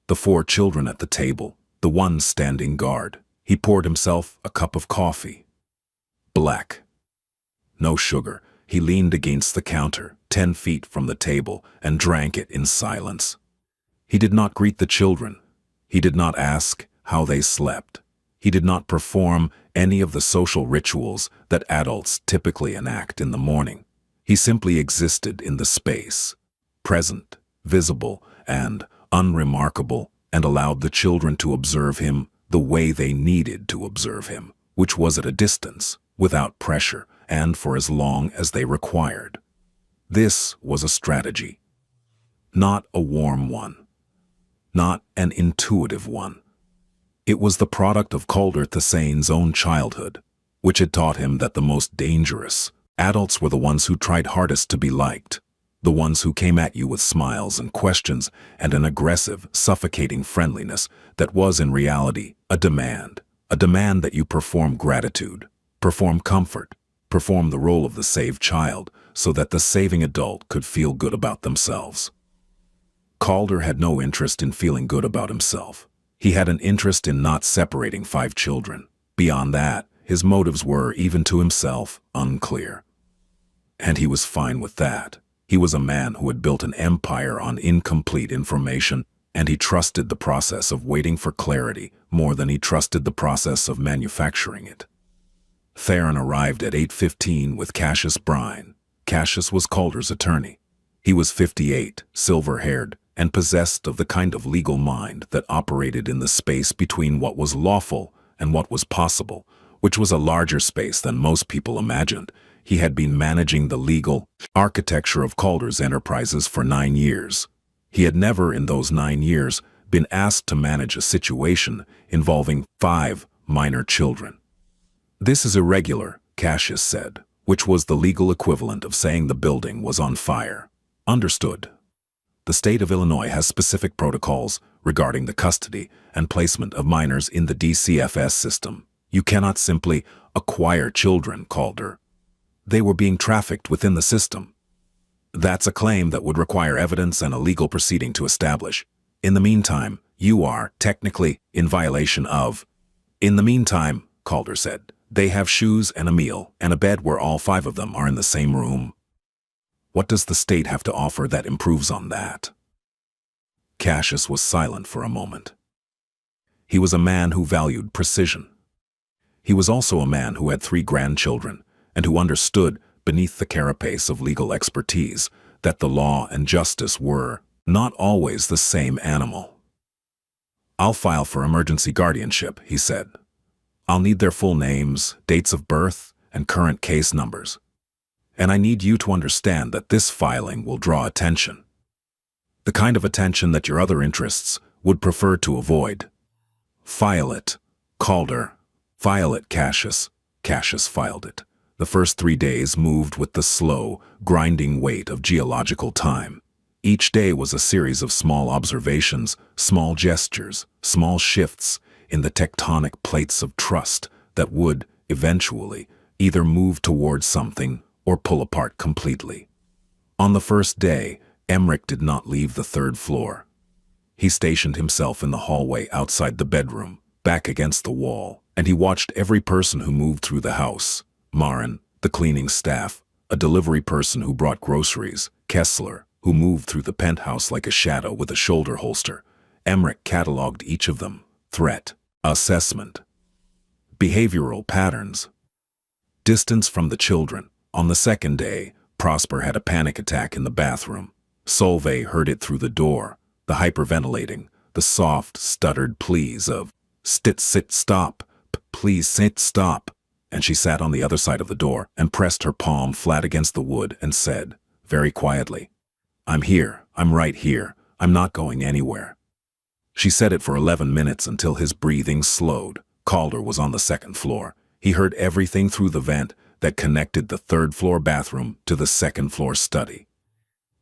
The 4 children at the table, the one standing guard. He poured himself a cup of coffee. Black. No sugar. He leaned against the counter, 10 feet from the table, and drank it in silence. He did not greet the children. He did not ask how they slept. He did not perform any of the social rituals that adults typically enact in the morning. He simply existed in the space, present, visible, and unremarkable, and allowed the children to observe him the way they needed to observe him, which was at a distance, without pressure, and for as long as they required. This was a strategy. Not a warm one. Not an intuitive one. It was the product of Calder Thessane's own childhood, which had taught him that the most dangerous adults were the ones who tried hardest to be liked, the ones who came at you with smiles and questions and an aggressive, suffocating friendliness that was in reality a demand that you perform gratitude, perform comfort, perform the role of the saved child so that the saving adult could feel good about themselves. Calder had no interest in feeling good about himself. He had an interest in not separating 5 children. Beyond that, his motives were, even to himself, unclear. And he was fine with that. He was a man who had built an empire on incomplete information, and he trusted the process of waiting for clarity more than he trusted the process of manufacturing it. Theron arrived at 8:15 with Cassius Brine. Cassius was Calder's attorney. He was 58, silver-haired, and possessed of the kind of legal mind that operated in the space between what was lawful and what was possible, which was a larger space than most people imagined. He had been managing the legal architecture of Calder's enterprises for 9 years. He had never in those 9 years been asked to manage a situation involving 5 minor children. "This is irregular," Cassius said, which was the legal equivalent of saying the building was on fire. "Understood. The state of Illinois has specific protocols regarding the custody and placement of minors in the DCFS system. You cannot simply acquire children, Calder. They were being trafficked within the system. That's a claim that would require evidence and a legal proceeding to establish. In the meantime, you are, technically, in violation of..." "In the meantime," Calder said, "they have shoes and a meal and a bed where all 5 of them are in the same room. What does the state have to offer that improves on that?" Cassius was silent for a moment. He was a man who valued precision. He was also a man who had 3 grandchildren and who understood, beneath the carapace of legal expertise, that the law and justice were not always the same animal. "I'll file for emergency guardianship," he said. "I'll need their full names, dates of birth, and current case numbers. And I need you to understand that this filing will draw attention. The kind of attention that your other interests would prefer to avoid. File it." Calder. "File it, Cassius." Cassius filed it. The first 3 days moved with the slow, grinding weight of geological time. Each day was a series of small observations, small gestures, small shifts in the tectonic plates of trust that would, eventually, either move towards something or pull apart completely. On the first day, Emmerich did not leave the 3rd floor. He stationed himself in the hallway outside the bedroom, back against the wall, and he watched every person who moved through the house. Marin, the cleaning staff, a delivery person who brought groceries, Kessler, who moved through the penthouse like a shadow with a shoulder holster. Emmerich catalogued each of them. Threat, assessment, behavioral patterns, distance from the children. On the second day, Prosper had a panic attack in the bathroom. Solveig heard it through the door, the hyperventilating, the soft, stuttered pleas of, sit, stop, please sit, stop. And she sat on the other side of the door and pressed her palm flat against the wood and said, very quietly, "I'm here, I'm right here, I'm not going anywhere." She said it for 11 minutes until his breathing slowed. Calder was on the 2nd floor. He heard everything through the vent that connected the 3rd floor bathroom to the 2nd floor study.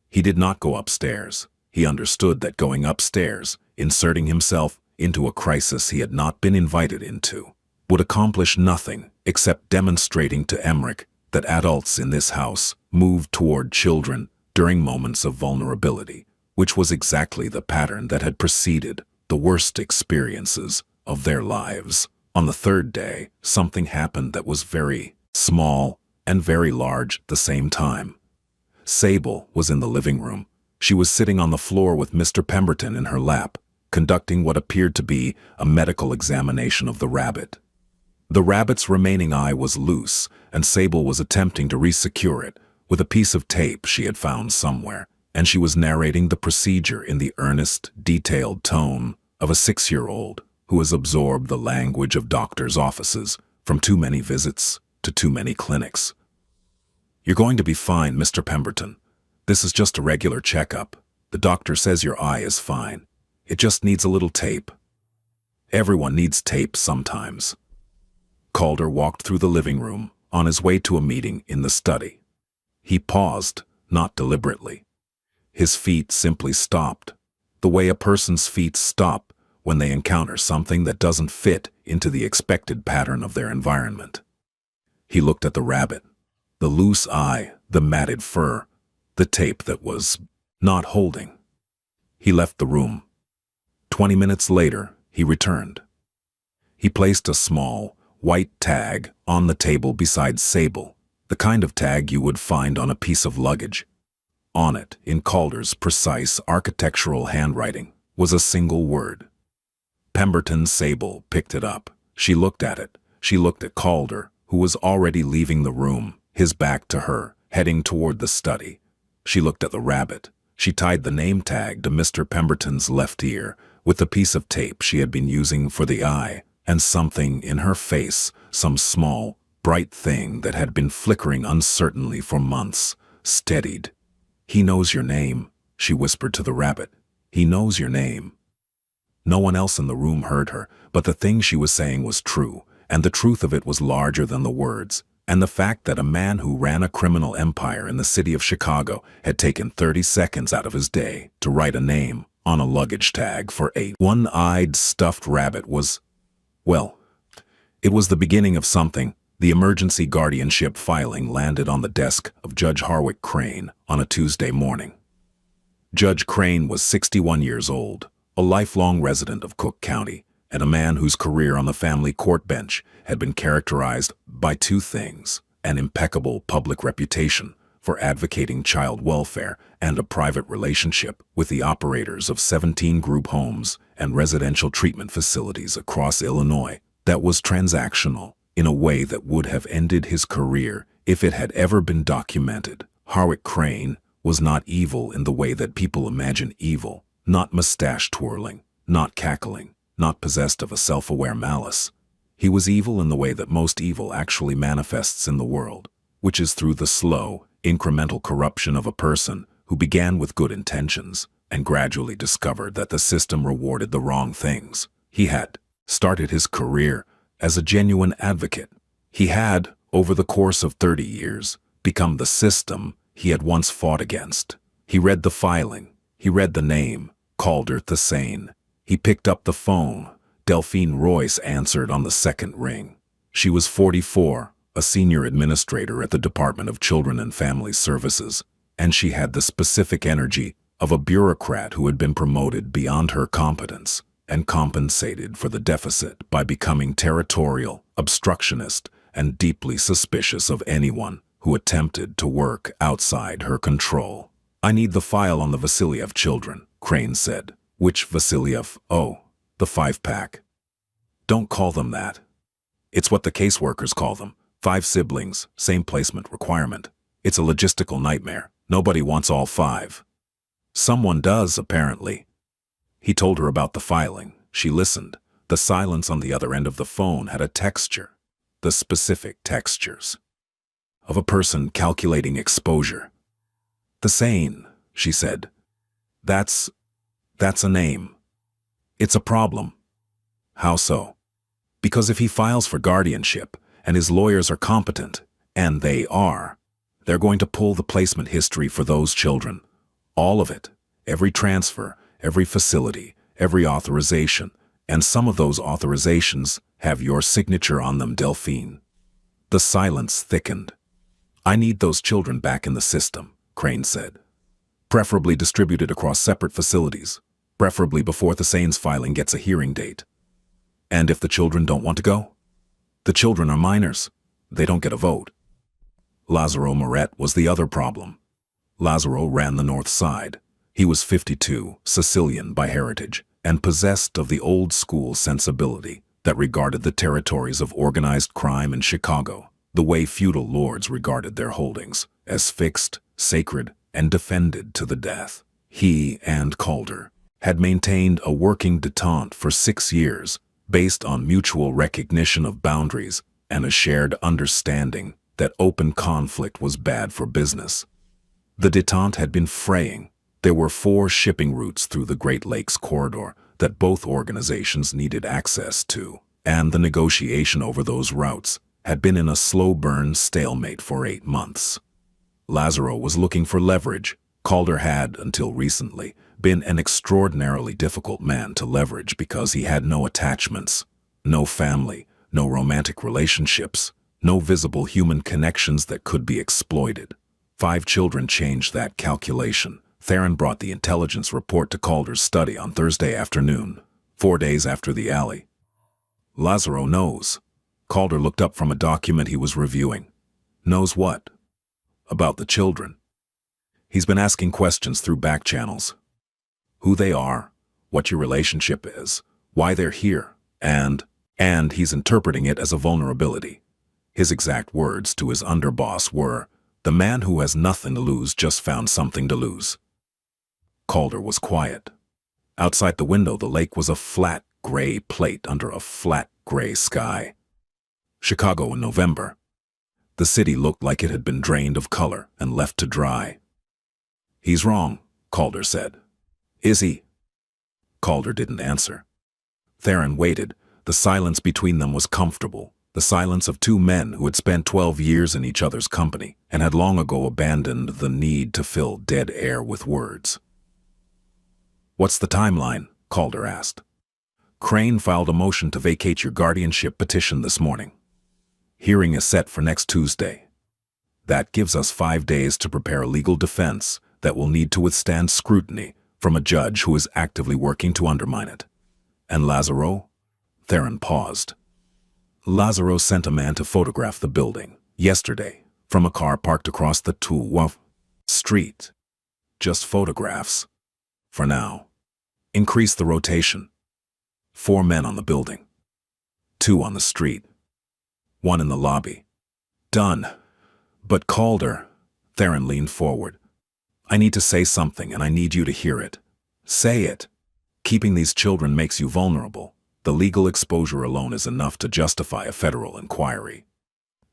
He did not go upstairs. He understood that going upstairs, inserting himself into a crisis he had not been invited into, would accomplish nothing except demonstrating to Emmerich that adults in this house moved toward children during moments of vulnerability, which was exactly the pattern that had preceded the worst experiences of their lives. On the 3rd day, something happened that was very small and very large at the same time. Sable was in the living room. She was sitting on the floor with Mr. Pemberton in her lap, conducting what appeared to be a medical examination of the rabbit. The rabbit's remaining eye was loose, and Sable was attempting to resecure it with a piece of tape she had found somewhere, and she was narrating the procedure in the earnest, detailed tone of a 6-year-old who has absorbed the language of doctors' offices from too many visits to too many clinics. "You're going to be fine, Mr. Pemberton. This is just a regular checkup. The doctor says your eye is fine. It just needs a little tape. Everyone needs tape sometimes." Calder walked through the living room on his way to a meeting in the study. He paused, not deliberately. His feet simply stopped, the way a person's feet stop when they encounter something that doesn't fit into the expected pattern of their environment. He looked at the rabbit, the loose eye, the matted fur, the tape that was not holding. He left the room. 20 minutes later, he returned. He placed a small, white tag on the table beside Sable, the kind of tag you would find on a piece of luggage. On it, in Calder's precise architectural handwriting, was a single word. Pemberton. Sable picked it up. She looked at it. She looked at Calder, who was already leaving the room, his back to her, heading toward the study. She looked at the rabbit. She tied the name tag to Mr. Pemberton's left ear with the piece of tape she had been using for the eye, and something in her face, some small, bright thing that had been flickering uncertainly for months, steadied. "He knows your name," she whispered to the rabbit. "He knows your name." No one else in the room heard her, but the thing she was saying was true, and the truth of it was larger than the words. And the fact that a man who ran a criminal empire in the city of Chicago had taken 30 seconds out of his day to write a name on a luggage tag for a one-eyed stuffed rabbit was, well, it was the beginning of something. The emergency guardianship filing landed on the desk of Judge Harwick Crane on a Tuesday morning. Judge Crane was 61 years old, a lifelong resident of Cook County, and a man whose career on the family court bench had been characterized by 2 things: an impeccable public reputation for advocating child welfare and a private relationship with the operators of 17 group homes and residential treatment facilities across Illinois that was transactional in a way that would have ended his career if it had ever been documented. Harwick Crane was not evil in the way that people imagine evil, not mustache-twirling, not cackling, not possessed of a self-aware malice. He was evil in the way that most evil actually manifests in the world, which is through the slow, incremental corruption of a person who began with good intentions and gradually discovered that the system rewarded the wrong things. He had started his career as a genuine advocate. He had, over the course of 30 years, become the system he had once fought against. He read the filing. He read the name, Calder Thesane. He picked up the phone. Delphine Royce answered on the second ring. She was 44, a senior administrator at the Department of Children and Family Services, and she had the specific energy of a bureaucrat who had been promoted beyond her competence and compensated for the deficit by becoming territorial, obstructionist, and deeply suspicious of anyone who attempted to work outside her control. "I need the file on the Vasiliev children," Crane said. "Which Vasiliev?" "Oh, the 5-pack. Don't call them that. It's what the caseworkers call them. 5 siblings, same placement requirement. It's a logistical nightmare. Nobody wants all 5. Someone does, apparently." He told her about the filing. She listened. The silence on the other end of the phone had a texture, the specific textures of a person calculating exposure. "Thesane," she said. That's a name. It's a problem." "How so?" "Because if he files for guardianship, and his lawyers are competent, and they are, they're going to pull the placement history for those children. All of it. Every transfer, every facility, every authorization, and some of those authorizations have your signature on them, Delphine." The silence thickened. "I need those children back in the system," Crane said. "Preferably distributed across separate facilities, preferably before Thesane's filing gets a hearing date." "And if the children don't want to go?" "The children are minors. They don't get a vote." Lazaro Moret was the other problem. Lazaro ran the North Side. He was 52, Sicilian by heritage, and possessed of the old-school sensibility that regarded the territories of organized crime in Chicago the way feudal lords regarded their holdings, as fixed, sacred, and defended to the death. He and Calder had maintained a working détente for 6 years, based on mutual recognition of boundaries and a shared understanding that open conflict was bad for business. The détente had been fraying. There were 4 shipping routes through the Great Lakes corridor that both organizations needed access to, and the negotiation over those routes had been in a slow-burn stalemate for 8 months. Lazaro was looking for leverage. Calder had, until recently, been an extraordinarily difficult man to leverage because he had no attachments, no family, no romantic relationships, no visible human connections that could be exploited. 5 children changed that calculation. Theron brought the intelligence report to Calder's study on Thursday afternoon, 4 days after the alley. "Lazaro knows." Calder looked up from a document he was reviewing. "Knows what?" "About the children. He's been asking questions through back channels. Who they are, what your relationship is, why they're here, and he's interpreting it as a vulnerability. His exact words to his underboss were, 'The man who has nothing to lose just found something to lose.'" Calder was quiet. Outside the window, the lake was a flat, gray plate under a flat, gray sky. Chicago in November. The city looked like it had been drained of color and left to dry. "He's wrong," Calder said. "Is he?" Calder didn't answer. Theron waited. The silence between them was comfortable, the silence of 2 men who had spent 12 years in each other's company and had long ago abandoned the need to fill dead air with words. "What's the timeline?" Calder asked. "Crane filed a motion to vacate your guardianship petition this morning. Hearing is set for next Tuesday. That gives us 5 days to prepare a legal defense that will need to withstand scrutiny from a judge who is actively working to undermine it. And Lazaro?" Theron paused. "Lazaro sent a man to photograph the building yesterday from a car parked across the Tulwa street. Just photographs. For now. Increase the rotation. 4 men on the building. 2 on the street. One in the lobby. Done. But Calder, Theron leaned forward. I need to say something and I need you to hear it. Say it. Keeping these children makes you vulnerable. The legal exposure alone is enough to justify a federal inquiry.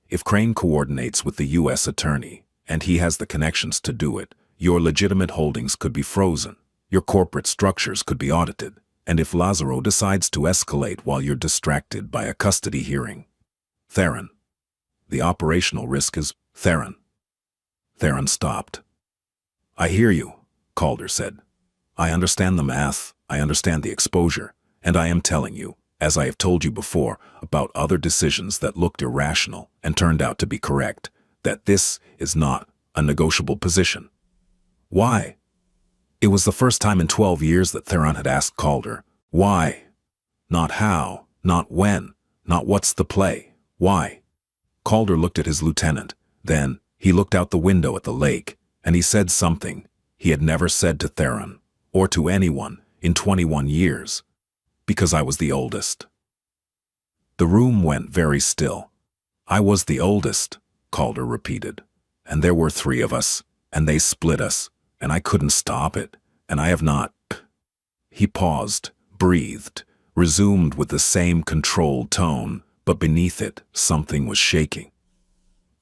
If Crane coordinates with the U.S. attorney, and he has the connections to do it, your legitimate holdings could be frozen, your corporate structures could be audited, and if Lazaro decides to escalate while you're distracted by a custody hearing. Theron. The operational risk is Theron. Theron stopped. I hear you, Calder said. I understand the math, I understand the exposure, and I am telling you, as I have told you before, about other decisions that looked irrational and turned out to be correct, that this is not a negotiable position. Why? It was the first time in 12 years that Theron had asked Calder, why? Not how, not when, not what's the play, why? Calder looked at his lieutenant, then he looked out the window at the lake, and he said something he had never said to Theron, or to anyone, in 21 years. Because I was the oldest. The room went very still. I was the oldest, Calder repeated. And there were 3 of us, and they split us, and I couldn't stop it, and I have not. He paused, breathed, resumed with the same controlled tone, but beneath it, something was shaking.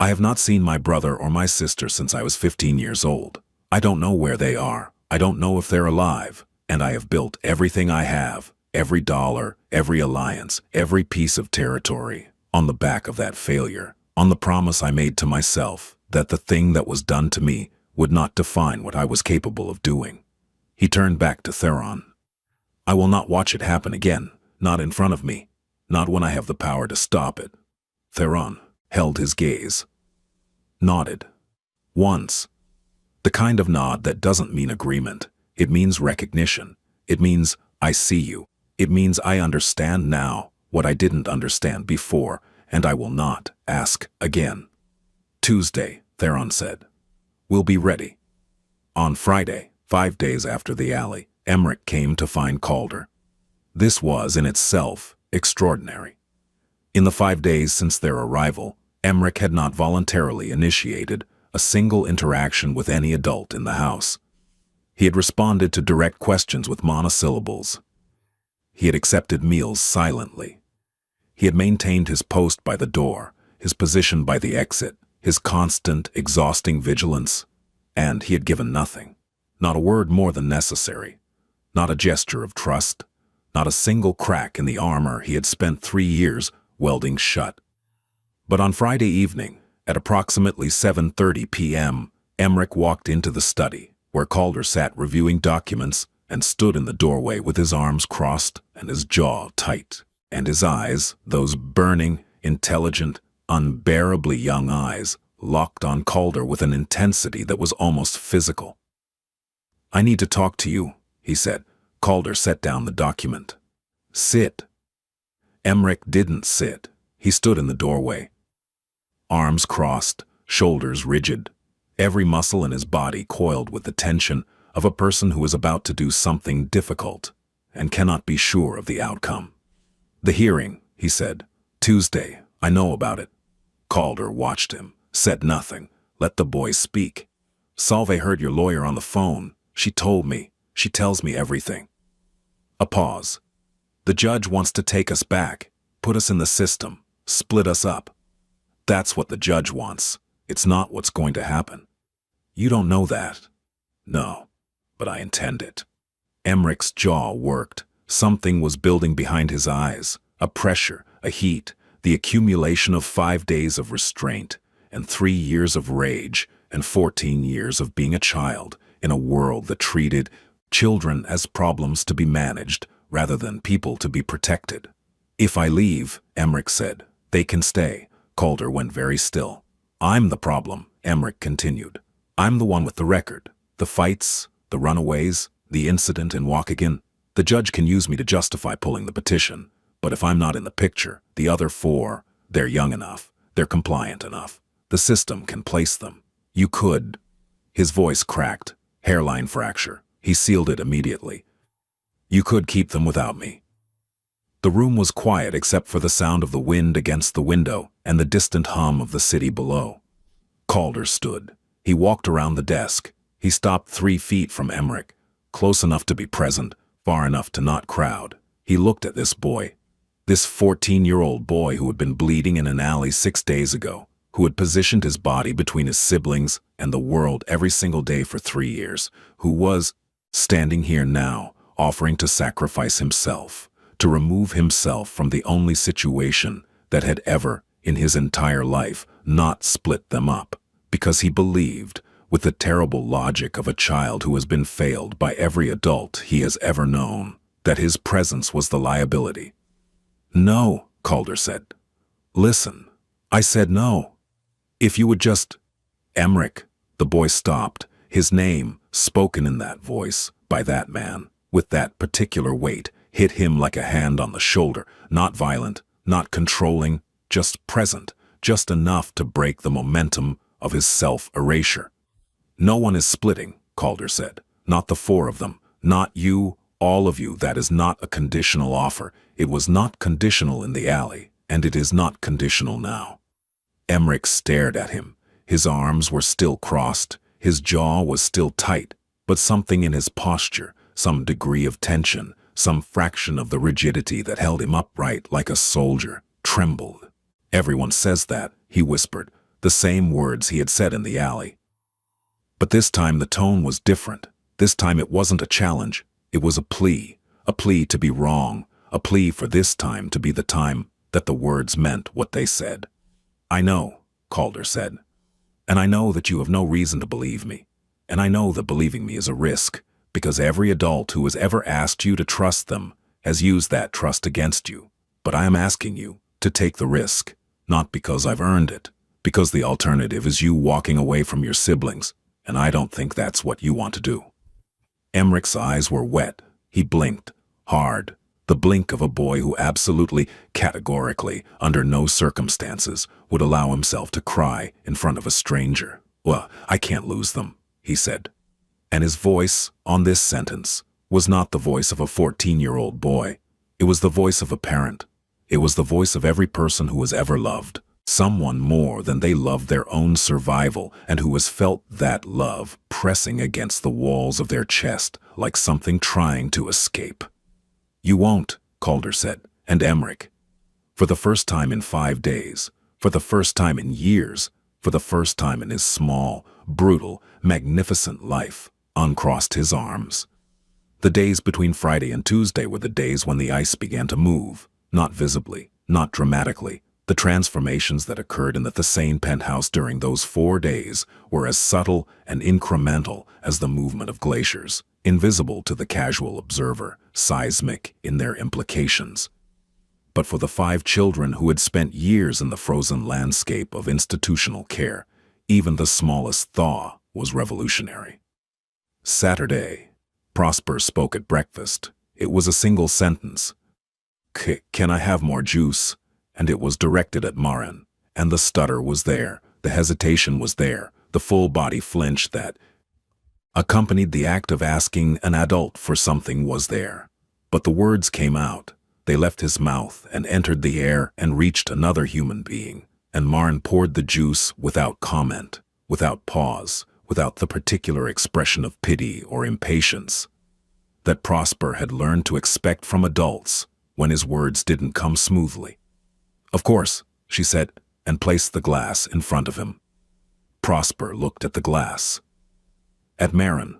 I have not seen my brother or my sister since I was 15 years old. I don't know where they are. I don't know if they're alive, and I have built everything I have, every dollar, every alliance, every piece of territory, on the back of that failure, on the promise I made to myself that the thing that was done to me would not define what I was capable of doing. He turned back to Theron. I will not watch it happen again, not in front of me, not when I have the power to stop it. Theron held his gaze. Nodded. Once. The kind of nod that doesn't mean agreement. It means recognition. It means I see you. It means I understand now what I didn't understand before, and I will not ask again. Tuesday, Theron said. We'll be ready. On Friday, 5 days after the alley, Emmerich came to find Calder. This was, in itself, extraordinary. In the 5 days since their arrival, Emmerich had not voluntarily initiated a single interaction with any adult in the house. He had responded to direct questions with monosyllables. He had accepted meals silently. He had maintained his post by the door, his position by the exit, his constant, exhausting vigilance, and he had given nothing. Not a word more than necessary. Not a gesture of trust. Not a single crack in the armor he had spent 3 years welding shut. But on Friday evening, at approximately 7:30 p.m., Emmerich walked into the study, where Calder sat reviewing documents and stood in the doorway with his arms crossed and his jaw tight, and his eyes, those burning, intelligent, unbearably young eyes, locked on Calder with an intensity that was almost physical. I need to talk to you, he said. Calder set down the document. Sit. Emmerich didn't sit. He stood in the doorway. Arms crossed, shoulders rigid, every muscle in his body coiled with the tension of a person who is about to do something difficult and cannot be sure of the outcome. The hearing, he said. Tuesday, I know about it. Calder watched him, said nothing, let the boy speak. Salve heard your lawyer on the phone. She told me. She tells me everything. A pause. The judge wants to take us back, put us in the system, split us up. That's what the judge wants. It's not what's going to happen. You don't know that. No, but I intend it. Emmerich's jaw worked. Something was building behind his eyes, a pressure, a heat, the accumulation of 5 days of restraint, and 3 years of rage, and 14 years of being a child in a world that treated children as problems to be managed rather than people to be protected. If I leave, Emmerich said, they can stay. Calder went very still. I'm the problem, Emmerich continued. I'm the one with the record. The fights, the runaways, the incident in Waukegan. The judge can use me to justify pulling the petition. But if I'm not in the picture, the other 4, they're young enough. They're compliant enough. The system can place them. You could. His voice cracked. Hairline fracture. He sealed it immediately. You could keep them without me. The room was quiet except for the sound of the wind against the window and the distant hum of the city below. Calder stood. He walked around the desk. He stopped 3 feet from Emmerich, close enough to be present, far enough to not crowd. He looked at this boy, this 14-year-old boy who had been bleeding in an alley 6 days ago, who had positioned his body between his siblings and the world every single day for 3 years, who was standing here now, offering to sacrifice himself, to remove himself from the only situation that had ever, in his entire life, not split them up, because he believed, with the terrible logic of a child who has been failed by every adult he has ever known, that his presence was the liability. "No," Calder said. "Listen, I said no. If you would just—" "Emmerich," the boy stopped, his name, spoken in that voice, by that man, with that particular weight, hit him like a hand on the shoulder, not violent, not controlling, just present, just enough to break the momentum of his self-erasure. "No one is splitting," Calder said. "Not the 4 of them. Not you, all of you. That is not a conditional offer. It was not conditional in the alley, and it is not conditional now." Emmerich stared at him. His arms were still crossed. His jaw was still tight, but something in his posture, some degree of tension, some fraction of the rigidity that held him upright like a soldier, trembled. "Everyone says that," he whispered, the same words he had said in the alley. But this time the tone was different. This time it wasn't a challenge. It was a plea to be wrong, a plea for this time to be the time that the words meant what they said. "I know," Calder said, "and I know that you have no reason to believe me, and I know that believing me is a risk, because every adult who has ever asked you to trust them has used that trust against you. But I am asking you to take the risk, not because I've earned it, because the alternative is you walking away from your siblings, and I don't think that's what you want to do." Emmerich's eyes were wet. He blinked, hard, the blink of a boy who absolutely, categorically, under no circumstances, would allow himself to cry in front of a stranger. "Well, I can't lose them," he said. And his voice, on this sentence, was not the voice of a 14-year-old boy. It was the voice of a parent. It was the voice of every person who has ever loved, someone more than they loved their own survival, and who has felt that love pressing against the walls of their chest like something trying to escape. "You won't," Calder said, and Emmerich, for the first time in 5 days, for the first time in years, for the first time in his small, brutal, magnificent life, uncrossed his arms. The days between Friday and Tuesday were the days when the ice began to move, not visibly, not dramatically. The transformations that occurred in the Thessane penthouse during those 4 days were as subtle and incremental as the movement of glaciers, invisible to the casual observer, seismic in their implications. But for the 5 children who had spent years in the frozen landscape of institutional care, even the smallest thaw was revolutionary. Saturday. Prosper spoke at breakfast. It was a single sentence. "Can I have more juice?" And it was directed at Marin. And the stutter was there, the hesitation was there, the full body flinch that accompanied the act of asking an adult for something was there. But the words came out. They left his mouth and entered the air and reached another human being. And Marin poured the juice without comment, without pause, without the particular expression of pity or impatience that Prosper had learned to expect from adults when his words didn't come smoothly. "Of course," she said, and placed the glass in front of him. Prosper looked at the glass. At Marin.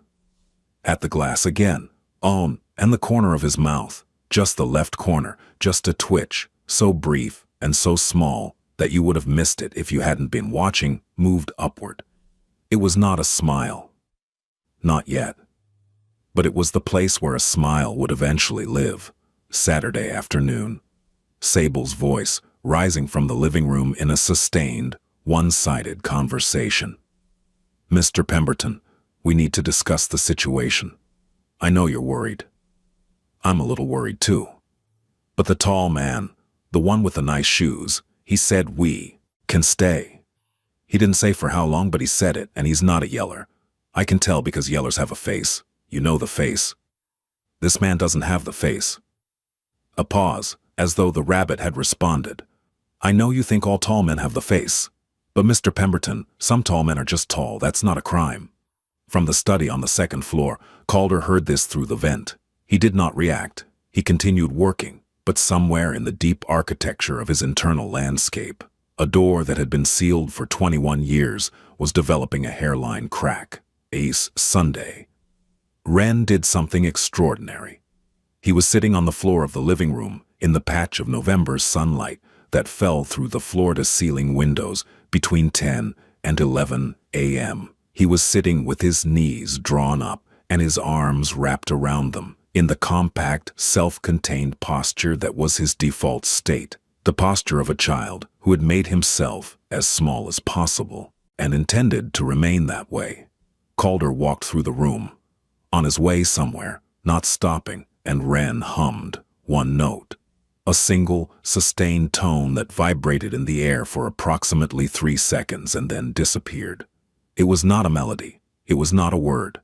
At the glass again. And the corner of his mouth, just the left corner, just a twitch, so brief and so small that you would have missed it if you hadn't been watching, moved upward. It was not a smile. Not yet. But it was the place where a smile would eventually live. Saturday afternoon. Sable's voice, rising from the living room in a sustained, one-sided conversation. "Mr. Pemberton, we need to discuss the situation. I know you're worried. I'm a little worried too." But the tall man, the one with the nice shoes, he said we can stay. He didn't say for how long, but he said it, and he's not a yeller. I can tell because yellers have a face. You know the face. This man doesn't have the face. A pause, as though the rabbit had responded. I know you think all tall men have the face. But Mr. Pemberton, some tall men are just tall, that's not a crime. From the study on the second floor, Calder heard this through the vent. He did not react. He continued working, but somewhere in the deep architecture of his internal landscape, a door that had been sealed for 21 years was developing a hairline crack. Ace Sunday. Wren did something extraordinary. He was sitting on the floor of the living room in the patch of November's sunlight that fell through the floor-to-ceiling windows between 10 and 11 a.m. He was sitting with his knees drawn up and his arms wrapped around them in the compact, self-contained posture that was his default state, the posture of a child who had made himself as small as possible and intended to remain that way. Calder walked through the room, on his way somewhere, not stopping, and Wren hummed one note. A single, sustained tone that vibrated in the air for approximately 3 seconds and then disappeared. It was not a melody. It was not a word.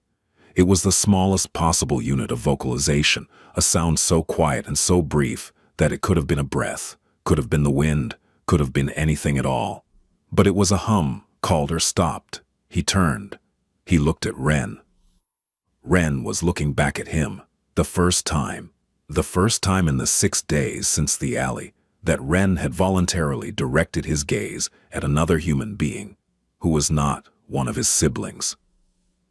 It was the smallest possible unit of vocalization, a sound so quiet and so brief that it could have been a breath, could have been the wind, could have been anything at all. But it was a hum. Calder stopped. He turned. He looked at Wren. Wren was looking back at him. The first time in the 6 days since the alley, that Wren had voluntarily directed his gaze at another human being who was not one of his siblings.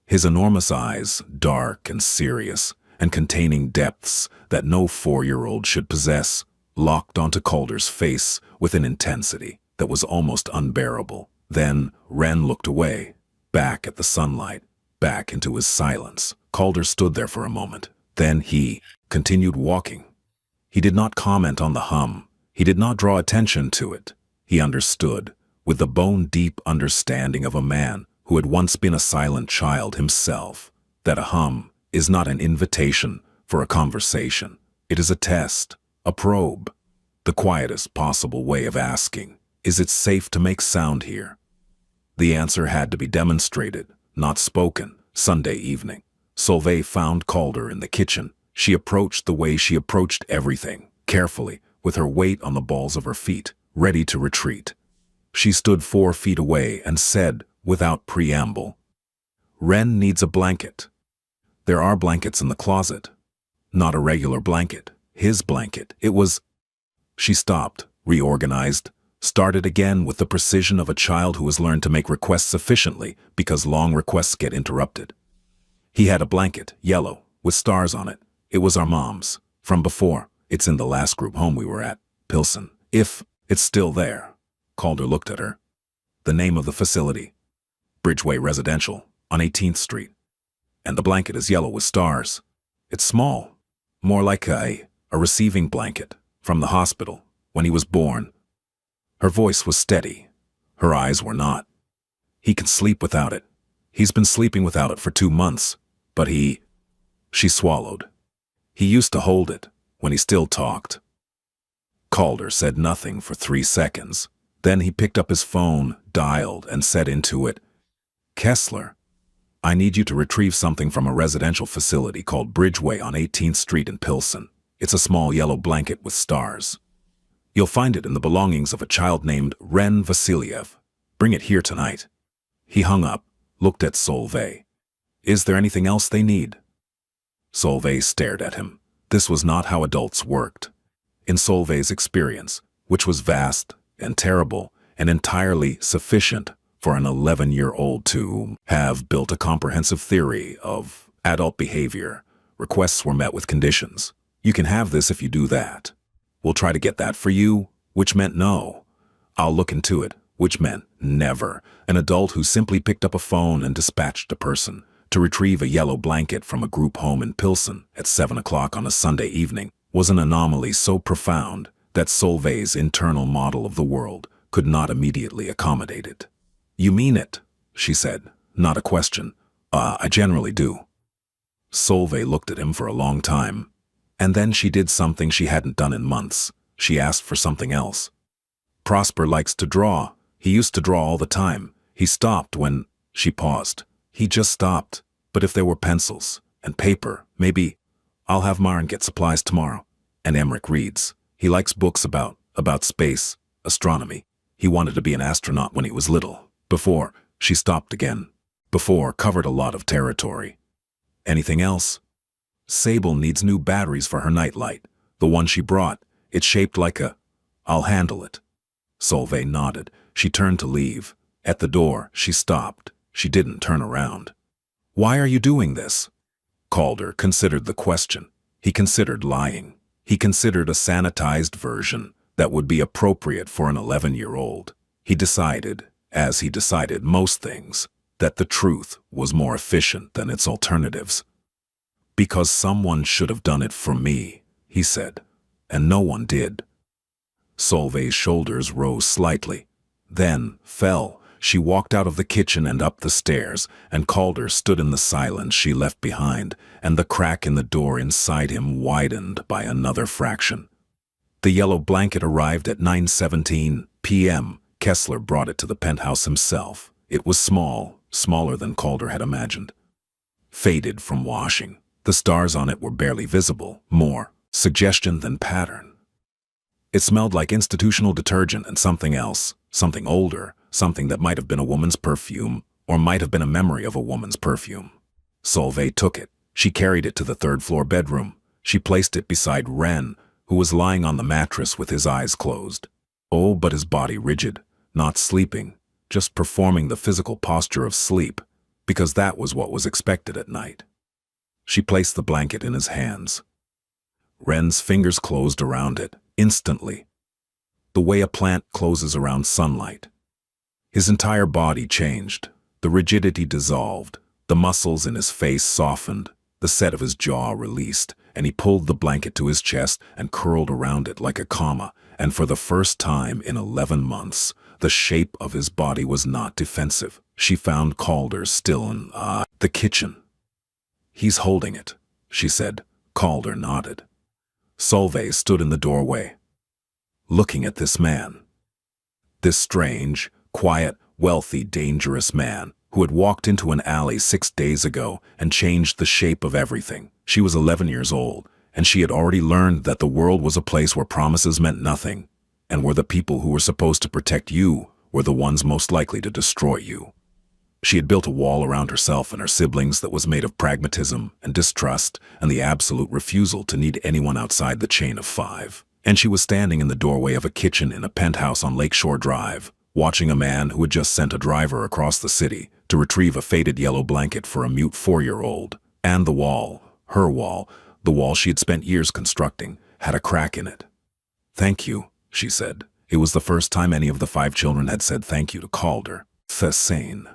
His enormous eyes, dark and serious, and containing depths that no 4-year-old should possess, locked onto Calder's face with an intensity that was almost unbearable. Then Wren looked away, back at the sunlight, back into his silence. Calder stood there for a moment. Then he continued walking. He did not comment on the hum. He did not draw attention to it. He understood, with the bone-deep understanding of a man who had once been a silent child himself, that a hum is not an invitation for a conversation. It is a test, a probe, the quietest possible way of asking, is it safe to make sound here? The answer had to be demonstrated, not spoken. Sunday evening, Solveig found Calder in the kitchen. She approached the way she approached everything, carefully, with her weight on the balls of her feet, ready to retreat. She stood 4 feet away and said, without preamble, "Wren needs a blanket. There are blankets in the closet. Not a regular blanket. His blanket. It was—" She stopped, reorganized, started again with the precision of a child who has learned to make requests efficiently because long requests get interrupted. He had a blanket, yellow, with stars on it. It was our mom's, from before. It's in the last group home we were at, Pilsen. If it's still there. Calder looked at her. The name of the facility. Bridgeway Residential, on 18th Street. And the blanket is yellow with stars. It's small, more like a receiving blanket from the hospital when he was born. Her voice was steady. Her eyes were not. He can sleep without it. He's been sleeping without it for 2 months, but she swallowed. He used to hold it when he still talked. Calder said nothing for 3 seconds. Then he picked up his phone, dialed, and said into it, "Kessler, I need you to retrieve something from a residential facility called Bridgeway on 18th Street in Pilsen. It's a small yellow blanket with stars. You'll find it in the belongings of a child named Wren Vasiliev. Bring it here tonight." He hung up, looked at Solveig. "Is there anything else they need?" Solveig stared at him. This was not how adults worked. In Solveig's experience, which was vast and terrible and entirely sufficient for an 11-year-old to have built a comprehensive theory of adult behavior, requests were met with conditions. "You can have this if you do that. We'll try to get that for you," which meant no. "I'll look into it," which meant never. An adult who simply picked up a phone and dispatched a person to retrieve a yellow blanket from a group home in Pilsen at 7 o'clock on a Sunday evening was an anomaly so profound that Solveig's internal model of the world could not immediately accommodate it. "You mean it," she said, not a question. I generally do." Solveig looked at him for a long time. And then she did something she hadn't done in months. She asked for something else. "Prosper likes to draw. He used to draw all the time. He stopped when—" She paused. "He just stopped. But if there were pencils and paper, maybe—" "I'll have Maren get supplies tomorrow." And Emmerich reads. He likes books about space, astronomy. He wanted to be an astronaut when he was little. Before, she stopped again. Before covered a lot of territory. Anything else? Sable needs new batteries for her nightlight. The one she brought, it's shaped like a... I'll handle it. Solveig nodded. She turned to leave. At the door, she stopped. She didn't turn around. Why are you doing this? Calder considered the question. He considered lying. He considered a sanitized version that would be appropriate for an 11-year-old. He decided, as he decided most things, that the truth was more efficient than its alternatives. Because someone should have done it for me, he said, and no one did. Solveig's shoulders rose slightly, then fell. She walked out of the kitchen and up the stairs, and Calder stood in the silence she left behind, and the crack in the door inside him widened by another fraction. The yellow blanket arrived at 9:17 p.m. Kessler brought it to the penthouse himself. It was small, smaller than Calder had imagined. Faded from washing. The stars on it were barely visible, more suggestion than pattern. It smelled like institutional detergent and something else, something older, something that might have been a woman's perfume, or might have been a memory of a woman's perfume. Solveig took it. She carried it to the third-floor bedroom. She placed it beside Ren, who was lying on the mattress with his eyes closed. Oh, but his body rigid, not sleeping, just performing the physical posture of sleep, because that was what was expected at night. She placed the blanket in his hands. Ren's fingers closed around it, instantly, the way a plant closes around sunlight. His entire body changed. The rigidity dissolved. The muscles in his face softened. The set of his jaw released, and he pulled the blanket to his chest and curled around it like a comma, and for the first time in 11 months, the shape of his body was not defensive. She found Calder still in the kitchen. He's holding it, she said. Calder nodded. Solveig stood in the doorway, looking at this man. This strange, quiet, wealthy, dangerous man who had walked into an alley 6 days ago and changed the shape of everything. She was 11 years old, and she had already learned that the world was a place where promises meant nothing, and where the people who were supposed to protect you were the ones most likely to destroy you. She had built a wall around herself and her siblings that was made of pragmatism and distrust and the absolute refusal to need anyone outside the chain of 5. And she was standing in the doorway of a kitchen in a penthouse on Lakeshore Drive, watching a man who had just sent a driver across the city to retrieve a faded yellow blanket for a mute 4-year-old. And the wall, her wall, the wall she had spent years constructing, had a crack in it. "Thank you," she said. It was the first time any of the 5 children had said thank you to Calder. "Thesane."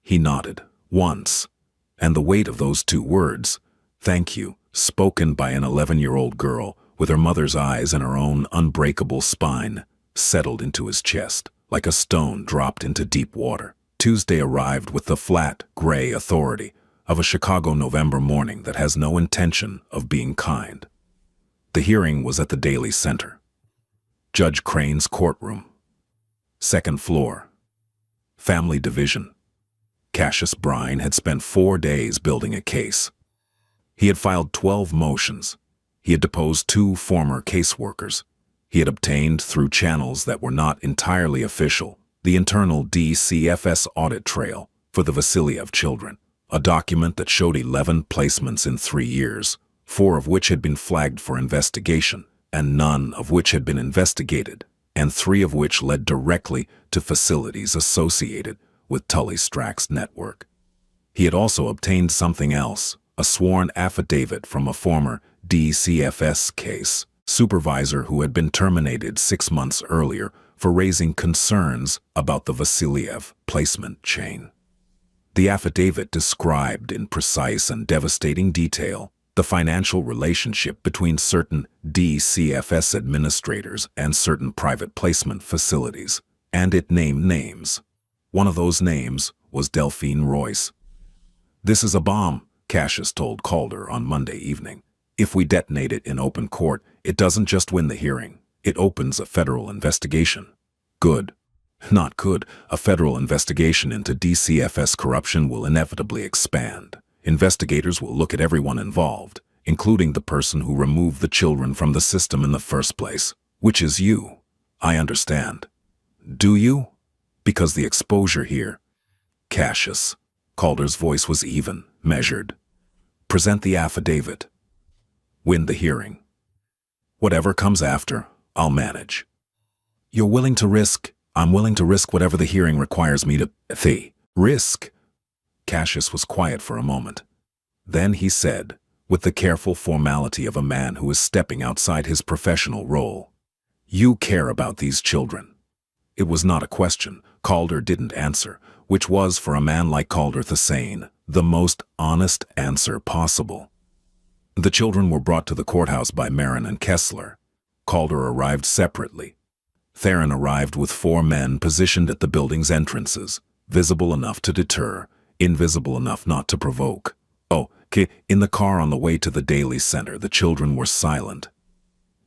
He nodded, once, and the weight of those 2 words, thank you, spoken by an 11-year-old girl, with her mother's eyes and her own unbreakable spine, settled into his chest, like a stone dropped into deep water. Tuesday arrived with the flat, gray authority of a Chicago November morning that has no intention of being kind. The hearing was at the Daily Center. Judge Crane's courtroom. 2nd floor. Family division. Cassius Brine had spent 4 days building a case. He had filed 12 motions. He had deposed 2 former caseworkers. He had obtained, through channels that were not entirely official, the internal DCFS audit trail for the Vasiliev children, a document that showed 11 placements in 3 years, 4 of which had been flagged for investigation, and none of which had been investigated, and 3 of which led directly to facilities associated with Tully Strack's network. He had also obtained something else, a sworn affidavit from a former DCFS case supervisor who had been terminated 6 months earlier for raising concerns about the Vasiliev placement chain. The affidavit described in precise and devastating detail the financial relationship between certain DCFS administrators and certain private placement facilities, and it named names. One of those names was Delphine Royce. "This is a bomb," Cassius told Calder on Monday evening. "If we detonate it in open court, it doesn't just win the hearing. It opens a federal investigation." Good. Not good. A federal investigation into DCFS corruption will inevitably expand. Investigators will look at everyone involved. including the person who removed the children from the system in the first place, which is you. I understand. Do you? Because the exposure here. Cassius. Calder's voice was even, measured. Present the affidavit. Win the hearing. Whatever comes after, I'll manage. You're willing to risk? I'm willing to risk whatever the hearing requires me to... Risk? Cassius was quiet for a moment. Then he said, with the careful formality of a man who is stepping outside his professional role, "You care about these children." It was not a question. Calder didn't answer, which was, for a man like Calder Thasane, the most honest answer possible. The children were brought to the courthouse by Marin and Kessler. Calder arrived separately. Theron arrived with 4 men positioned at the building's entrances, visible enough to deter, invisible enough not to provoke. In the car on the way to the Daily Center, the children were silent.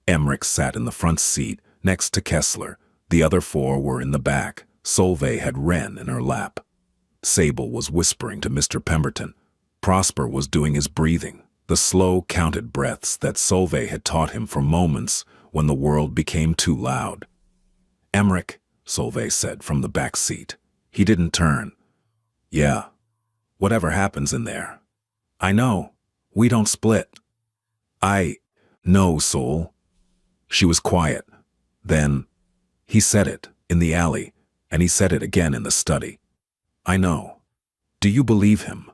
Emmerich sat in the front seat, next to Kessler. The other 4 were in the back. Solveig had Wren in her lap. Sable was whispering to Mr. Pemberton. Prosper was doing his breathing, the slow, counted breaths that Solveig had taught him for moments when the world became too loud. "Emmerich," Solveig said from the back seat. He didn't turn. "Yeah. Whatever happens in there. I know. We don't split." "I know, Sol." She was quiet. Then, he said it in the alley, and he said it again in the study. "I know. Do you believe him?"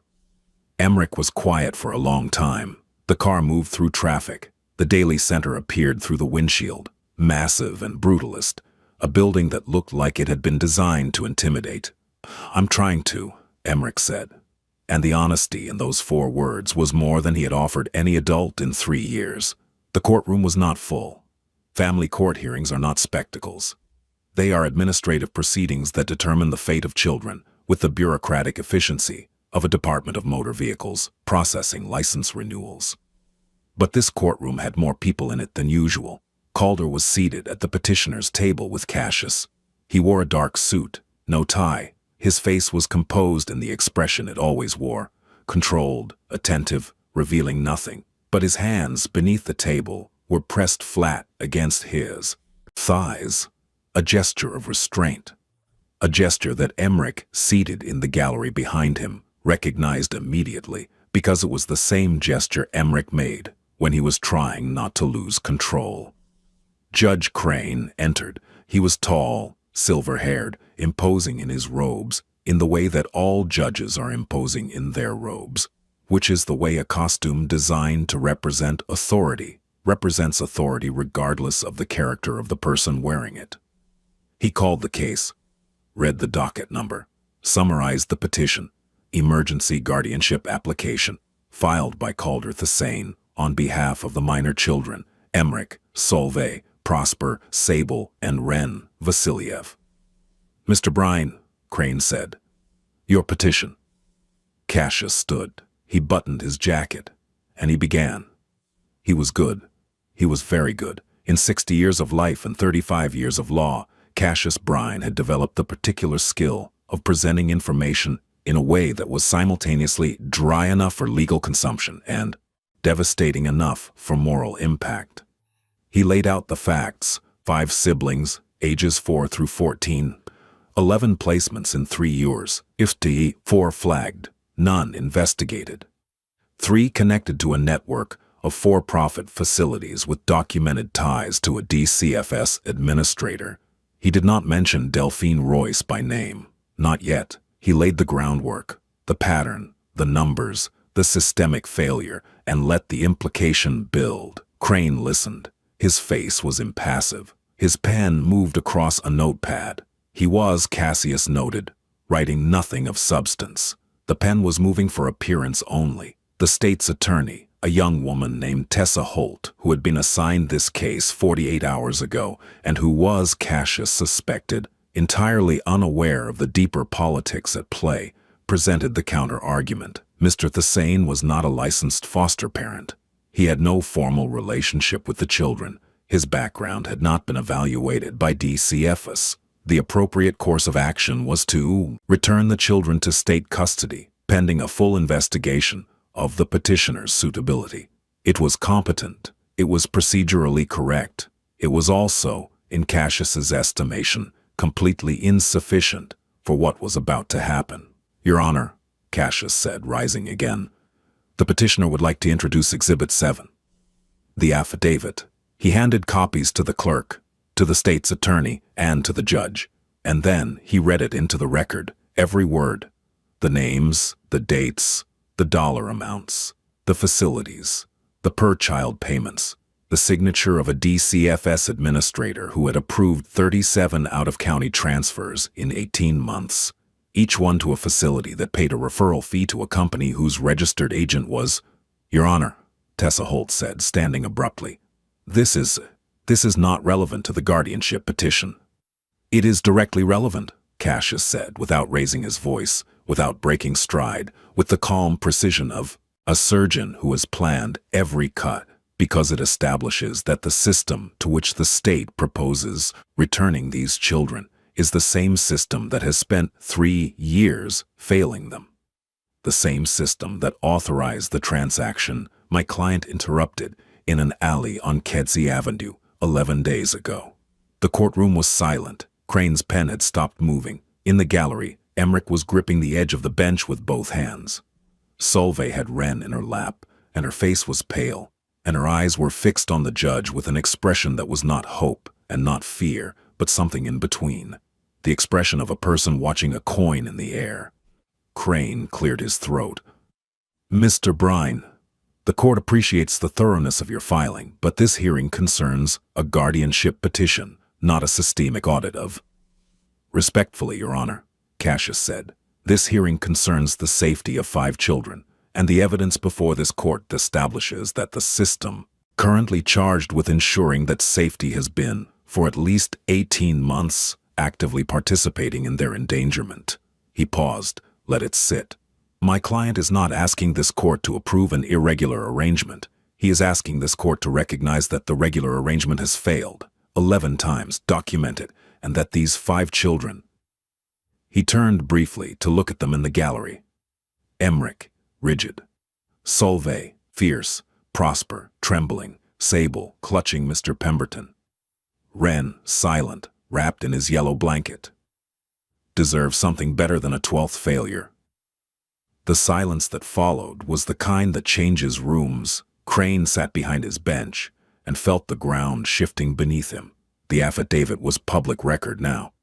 Emmerich was quiet for a long time. The car moved through traffic. The Daily Center appeared through the windshield, massive and brutalist, a building that looked like it had been designed to intimidate. "I'm trying to," Emmerich said. And the honesty in those 4 words was more than he had offered any adult in 3 years. The courtroom was not full. Family court hearings are not spectacles. They are administrative proceedings that determine the fate of children with the bureaucratic efficiency of a Department of Motor Vehicles processing license renewals. But this courtroom had more people in it than usual. Calder was seated at the petitioner's table with Cassius. He wore a dark suit, no tie. His face was composed in the expression it always wore, controlled, attentive, revealing nothing. But his hands, beneath the table, were pressed flat against his thighs, a gesture of restraint. A gesture that Emmerich, seated in the gallery behind him, recognized immediately, because it was the same gesture Emmerich made when he was trying not to lose control. Judge Crane entered. He was tall, silver-haired, imposing in his robes, in the way that all judges are imposing in their robes, which is the way a costume designed to represent authority represents authority regardless of the character of the person wearing it. He called the case, read the docket number, summarized the petition, emergency guardianship application, filed by Calder Thasane on behalf of the minor children, Emmerich, Solveig, Prosper, Sable, and Wren Vasiliev. "Mr. Brine," Crane said, "your petition." Cassius stood. He buttoned his jacket, and he began. He was good. He was very good. In 60 years of life and 35 years of law, Cassius Brine had developed the particular skill of presenting information in a way that was simultaneously dry enough for legal consumption and devastating enough for moral impact. He laid out the facts: 5 siblings, ages 4 through 14, 11 placements in 3 years, 4 flagged, none investigated, 3 connected to a network of for-profit facilities with documented ties to a DCFS administrator. He did not mention Delphine Royce by name. Not yet. He laid the groundwork, the pattern, the numbers, the systemic failure, and let the implication build. Crane listened. His face was impassive. His pen moved across a notepad. He was, Cassius noted, writing nothing of substance. The pen was moving for appearance only. The state's attorney, a young woman named Tessa Holt, who had been assigned this case 48 hours ago and who was, Cassius suspected, entirely unaware of the deeper politics at play, presented the counter-argument. Mr. Thasane was not a licensed foster parent. He had no formal relationship with the children. His background had not been evaluated by DCFS. The appropriate course of action was to return the children to state custody, pending a full investigation of the petitioner's suitability. It was competent. It was procedurally correct. It was also, in Cassius's estimation, completely insufficient for what was about to happen. Your Honor, Cassius said, rising again, the petitioner would like to introduce Exhibit 7. The affidavit. He handed copies to the clerk, to the state's attorney, and to the judge, and then he read it into the record, every word. The names, the dates, the dollar amounts, the facilities, the per-child payments, the signature of a DCFS administrator who had approved 37 out-of-county transfers in 18 months, each one to a facility that paid a referral fee to a company whose registered agent was, Your Honor, Tessa Holt said, standing abruptly. This is not relevant to the guardianship petition. It is directly relevant, Cassius said, without raising his voice, without breaking stride, with the calm precision of a surgeon who has planned every cut, because it establishes that the system to which the state proposes returning these children is the same system that has spent 3 years failing them. The same system that authorized the transaction my client interrupted in an alley on Kedzie Avenue 11 days ago. The courtroom was silent. Crane's pen had stopped moving. In the gallery, Emmerich was gripping the edge of the bench with both hands. Solveig had Wren in her lap, and her face was pale, and her eyes were fixed on the judge with an expression that was not hope and not fear, but something in between. The expression of a person watching a coin in the air. Crane cleared his throat. Mr. Brine, the court appreciates the thoroughness of your filing, but this hearing concerns a guardianship petition, not a systemic audit of. Respectfully, Your Honor, Cassius said, this hearing concerns the safety of 5 children, and the evidence before this court establishes that the system currently charged with ensuring that safety has been, for at least 18 months, actively participating in their endangerment. He paused. Let it sit. My client is not asking this court to approve an irregular arrangement. He is asking this court to recognize that the regular arrangement has failed, 11 times documented, and that these 5 children. He turned briefly to look at them in the gallery. Emmerich, rigid. Solveig, fierce. Prosper, trembling. Sable, clutching Mr. Pemberton. Wren, silent, wrapped in his yellow blanket. Deserve something better than a 12th failure. The silence that followed was the kind that changes rooms. Crane sat behind his bench and felt the ground shifting beneath him. The affidavit was public record now.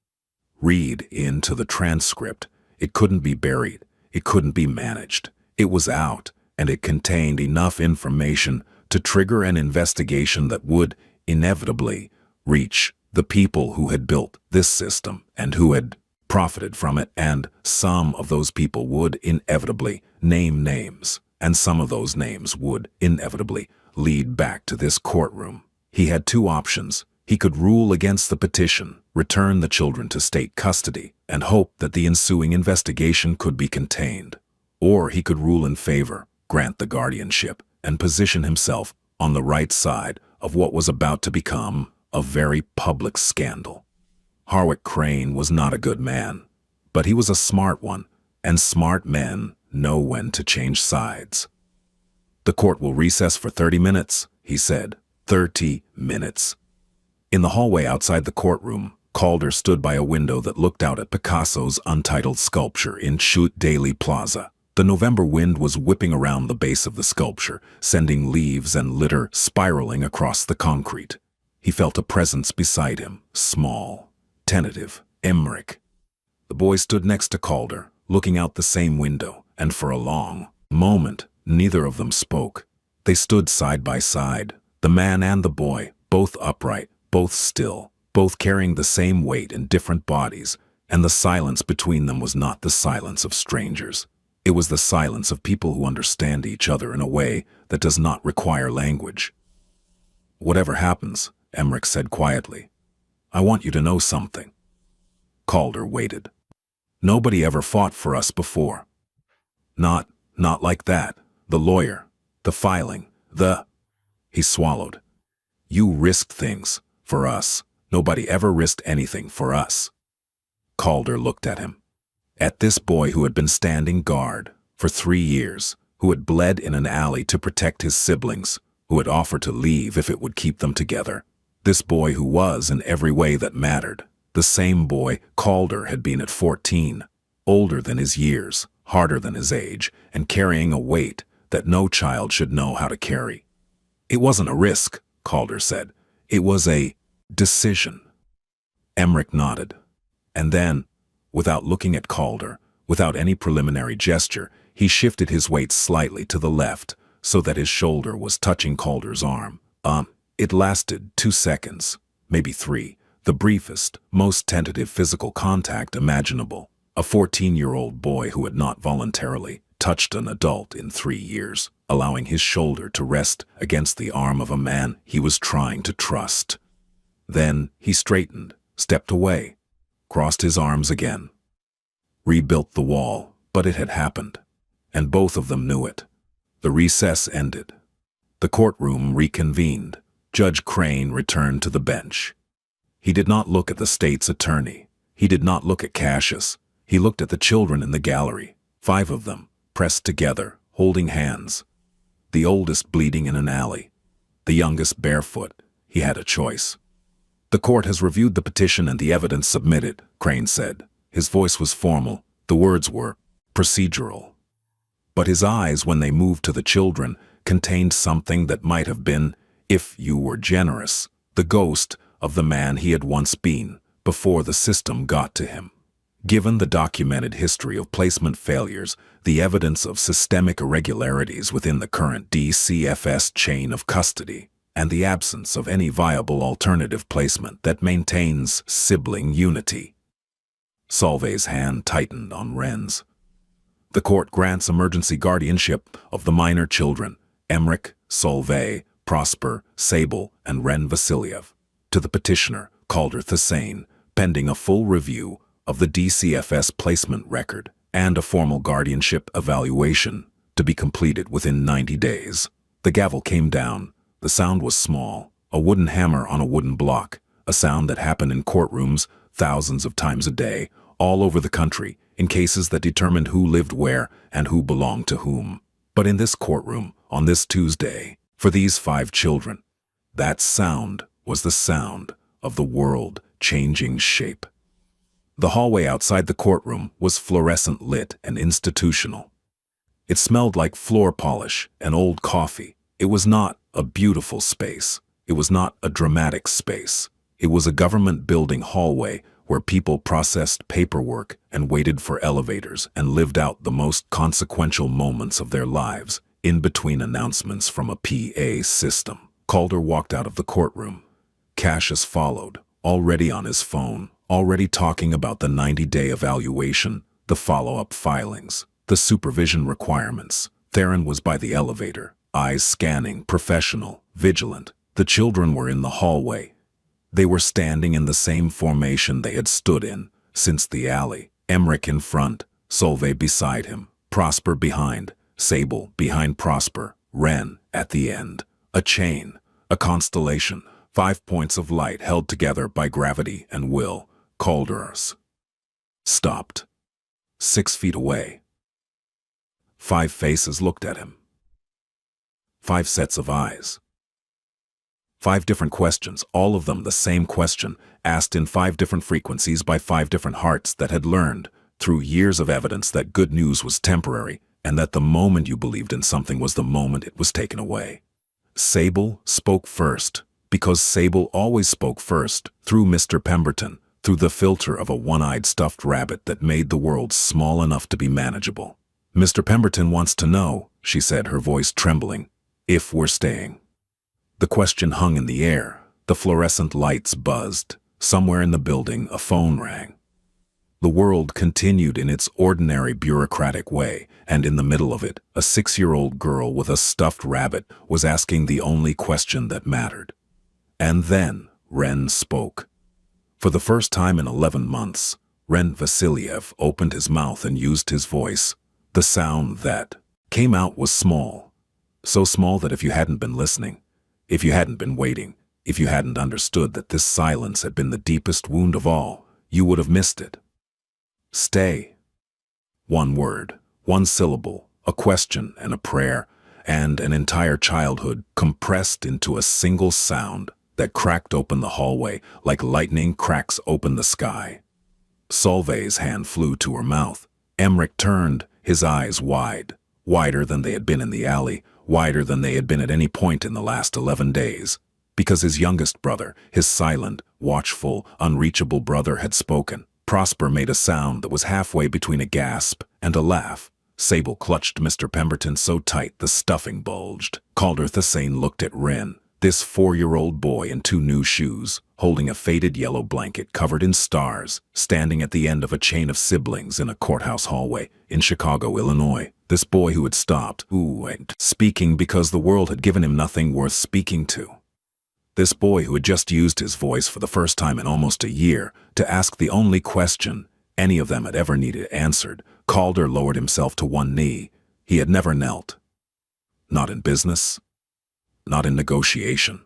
Read into the transcript. It couldn't be buried. It couldn't be managed. It was out, and it contained enough information to trigger an investigation that would, inevitably, reach the people who had built this system and who had profited from it, and some of those people would inevitably name names, and some of those names would inevitably lead back to this courtroom. He had 2 options. He could rule against the petition, return the children to state custody, and hope that the ensuing investigation could be contained. Or he could rule in favor, grant the guardianship, and position himself on the right side of what was about to become a very public scandal. Harwick Crane was not a good man, but he was a smart one, and smart men know when to change sides. The court will recess for 30 minutes, he said. 30 minutes. In the hallway outside the courtroom, Calder stood by a window that looked out at Picasso's untitled sculpture in Chute Daly Plaza. The November wind was whipping around the base of the sculpture, sending leaves and litter spiraling across the concrete. He felt a presence beside him, small, tentative. Emmerich. The boy stood next to Calder, looking out the same window, and for a long moment, neither of them spoke. They stood side by side, the man and the boy, both upright, both still, both carrying the same weight in different bodies, and the silence between them was not the silence of strangers. It was the silence of people who understand each other in a way that does not require language. Whatever happens, Emmerich said quietly, I want you to know something. Calder waited. Nobody ever fought for us before. Not like that. The lawyer, the filing, He swallowed. You risked things for us. Nobody ever risked anything for us. Calder looked at him. At this boy who had been standing guard for 3 years, who had bled in an alley to protect his siblings, who had offered to leave if it would keep them together. This boy who was, in every way that mattered, the same boy Calder had been at 14, older than his years, harder than his age, and carrying a weight that no child should know how to carry. It wasn't a risk, Calder said. It was a decision. Emmerich nodded. And then, without looking at Calder, without any preliminary gesture, he shifted his weight slightly to the left so that his shoulder was touching Calder's arm. It lasted 2 seconds, maybe 3, the briefest, most tentative physical contact imaginable. A 14-year-old boy who had not voluntarily touched an adult in 3 years, allowing his shoulder to rest against the arm of a man he was trying to trust. Then he straightened, stepped away, crossed his arms again, rebuilt the wall, but it had happened, and both of them knew it. The recess ended. The courtroom reconvened. Judge Crane returned to the bench. He did not look at the state's attorney. He did not look at Cassius. He looked at the children in the gallery, 5 of them, pressed together, holding hands. The oldest bleeding in an alley, the youngest barefoot. He had a choice. "The court has reviewed the petition and the evidence submitted," Crane said. His voice was formal. The words were procedural. But his eyes, when they moved to the children, contained something that might have been, if you were generous, the ghost of the man he had once been before the system got to him. Given the documented history of placement failures, the evidence of systemic irregularities within the current DCFS chain of custody, and the absence of any viable alternative placement that maintains sibling unity. Solvay's hand tightened on Wren's. "The court grants emergency guardianship of the minor children, Emmerich, Solvay, Prosper, Sable, and Wren Vasiliev, to the petitioner, Calder Thassain, pending a full review of the DCFS placement record and a formal guardianship evaluation to be completed within 90 days. The gavel came down. The sound was small, a wooden hammer on a wooden block, a sound that happened in courtrooms thousands of times a day, all over the country, in cases that determined who lived where and who belonged to whom. But in this courtroom, on this Tuesday, for these 5 children, that sound was the sound of the world changing shape. The hallway outside the courtroom was fluorescent lit and institutional. It smelled like floor polish and old coffee. It was not a beautiful space. It was not a dramatic space. It was a government building hallway where people processed paperwork and waited for elevators and lived out the most consequential moments of their lives in between announcements from a PA system. Calder walked out of the courtroom. Cassius followed, already on his phone, already talking about the 90-day evaluation, the follow-up filings, the supervision requirements. Theron was by the elevator, eyes scanning, professional, vigilant. The children were in the hallway. They were standing in the same formation they had stood in since the alley. Emmerich in front, Solvay beside him, Prosper behind, Sable behind Prosper, Wren at the end. A chain, a constellation, 5 points of light held together by gravity and will. Calder's stopped. 6 feet away. 5 faces looked at him. 5 sets of eyes. 5 different questions, all of them the same question, asked in 5 different frequencies by 5 different hearts that had learned, through years of evidence, that good news was temporary, and that the moment you believed in something was the moment it was taken away. Sable spoke first, because Sable always spoke first, through Mr. Pemberton, through the filter of a one-eyed stuffed rabbit that made the world small enough to be manageable. "Mr. Pemberton wants to know," she said, her voice trembling, "if we're staying." The question hung in the air. The fluorescent lights buzzed. Somewhere in the building, a phone rang. The world continued in its ordinary bureaucratic way, and in the middle of it, a 6-year-old girl with a stuffed rabbit was asking the only question that mattered. And then Wren spoke. For the first time in 11 months, Wren Vasiliev opened his mouth and used his voice. The sound that came out was small, so small that if you hadn't been listening, if you hadn't been waiting, if you hadn't understood that this silence had been the deepest wound of all, you would have missed it. Stay. 1 word, 1 syllable, a question and a prayer, and an entire childhood compressed into a single sound that cracked open the hallway like lightning cracks open the sky. Solveig's hand flew to her mouth. Emmerich turned, his eyes wide, wider than they had been in the alley, wider than they had been at any point in the last 11 days. Because his youngest brother, his silent, watchful, unreachable brother, had spoken. Prosper made a sound that was halfway between a gasp and a laugh. Sable clutched Mr. Pemberton so tight the stuffing bulged. Calder Thasane looked at Wren, this 4-year-old boy in 2 new shoes, holding a faded yellow blanket covered in stars, standing at the end of a chain of siblings in a courthouse hallway in Chicago, Illinois. This boy who had stopped, speaking because the world had given him nothing worth speaking to. This boy who had just used his voice for the first time in almost a year to ask the only question any of them had ever needed answered. Calder lowered himself to one knee. He had never knelt. Not in business. Not in negotiation.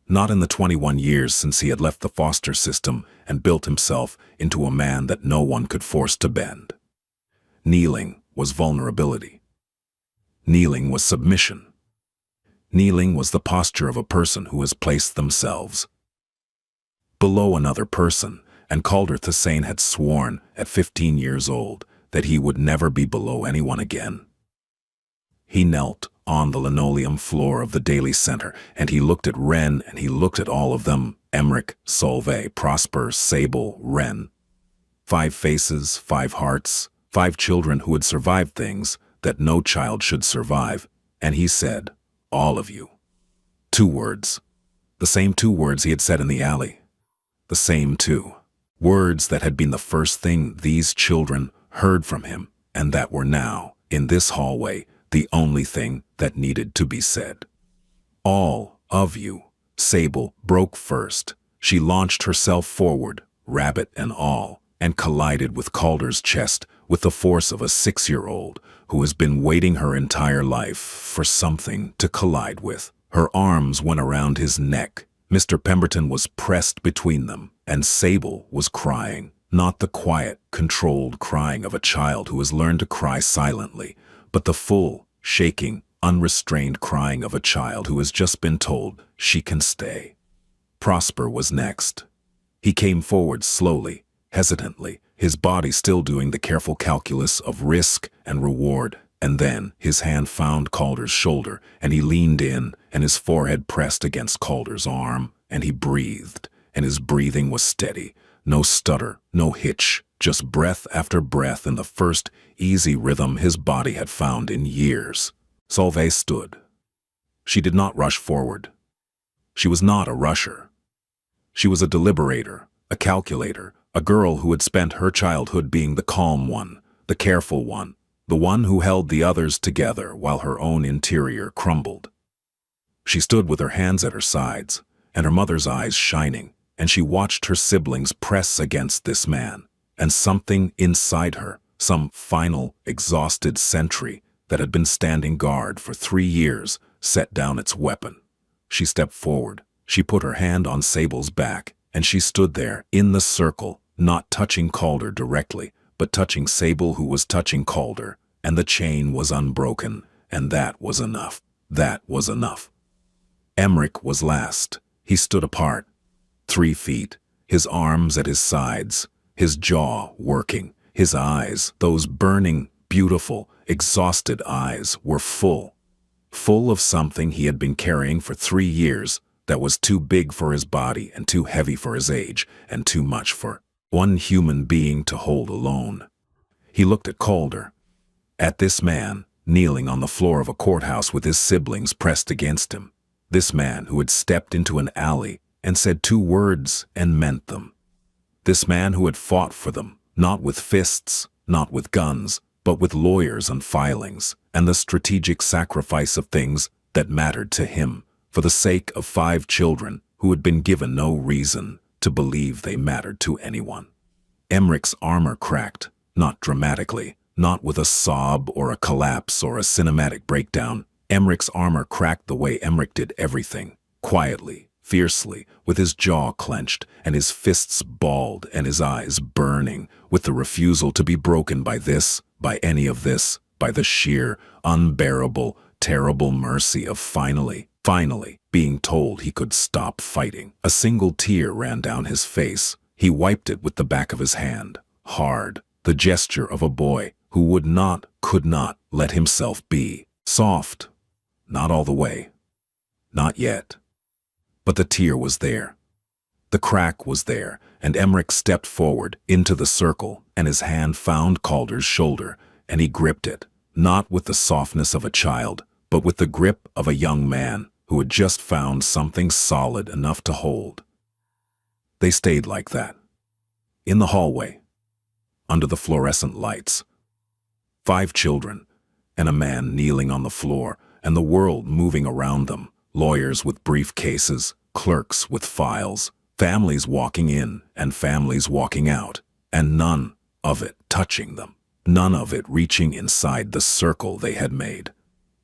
Not in the 21 years since he had left the foster system and built himself into a man that no one could force to bend. Kneeling was vulnerability. Kneeling was submission. Kneeling was the posture of a person who has placed themselves below another person, and Calder Thasane had sworn at 15 years old that he would never be below anyone again. He knelt on the linoleum floor of the Daily Center, and he looked at Wren, and he looked at all of them: Emmerich, Solveig, Prosper, Sable, Wren. 5 faces, 5 hearts, 5 children who had survived things that no child should survive, and he said, all of you. 2 words. The same 2 words he had said in the alley. The same 2 words that had been the first thing these children heard from him, and that were now, in this hallway, the only thing that needed to be said. All of you. Sable broke first. She launched herself forward, rabbit and all, and collided with Calder's chest with the force of a 6-year-old who has been waiting her entire life for something to collide with. Her arms went around his neck. Mr. Pemberton was pressed between them, and Sable was crying. Not the quiet, controlled crying of a child who has learned to cry silently, but the full, shaking, unrestrained crying of a child who has just been told she can stay. Prosper was next. He came forward slowly, hesitantly, his body still doing the careful calculus of risk and reward, and then his hand found Calder's shoulder, and he leaned in, and his forehead pressed against Calder's arm, and he breathed, and his breathing was steady. No stutter, no hitch, just breath after breath in the first easy rhythm his body had found in years. Solveig stood. She did not rush forward. She was not a rusher. She was a deliberator, a calculator, a girl who had spent her childhood being the calm one, the careful one, the one who held the others together while her own interior crumbled. She stood with her hands at her sides, and her mother's eyes shining, and she watched her siblings press against this man, and something inside her, some final, exhausted sentry that had been standing guard for 3 years, set down its weapon. She stepped forward. She put her hand on Sable's back, and she stood there in the circle, not touching Calder directly, but touching Sable, who was touching Calder, and the chain was unbroken, and that was enough. That was enough. Emmerich was last. He stood apart, 3 feet, his arms at his sides, his jaw working, his eyes, those burning, beautiful, exhausted eyes, were full of something he had been carrying for 3 years that was too big for his body and too heavy for his age and too much for one human being to hold alone. He looked at Calder, at this man kneeling on the floor of a courthouse with his siblings pressed against him, this man who had stepped into an alley and said 2 words and meant them, this man who had fought for them, not with fists, not with guns, but with lawyers and filings, and the strategic sacrifice of things that mattered to him, for the sake of 5 children who had been given no reason to believe they mattered to anyone. Emmerich's armor cracked, not dramatically, not with a sob or a collapse or a cinematic breakdown. Emmerich's armor cracked the way Emmerich did everything, quietly, fiercely, with his jaw clenched and his fists balled and his eyes burning, with the refusal to be broken by this, by any of this, by the sheer, unbearable, terrible mercy of finally being told he could stop fighting. A single tear ran down his face. He wiped it with the back of his hand, hard, the gesture of a boy who could not let himself be soft. Not all the way. Not yet. But the tear was there. The crack was there, and Emmerich stepped forward into the circle, and his hand found Calder's shoulder, and he gripped it, not with the softness of a child, but with the grip of a young man who had just found something solid enough to hold. They stayed like that. In the hallway, under the fluorescent lights. 5 children, and a man kneeling on the floor, and the world moving around them, lawyers with briefcases, clerks with files, families walking in and families walking out, and none of it touching them, none of it reaching inside the circle they had made.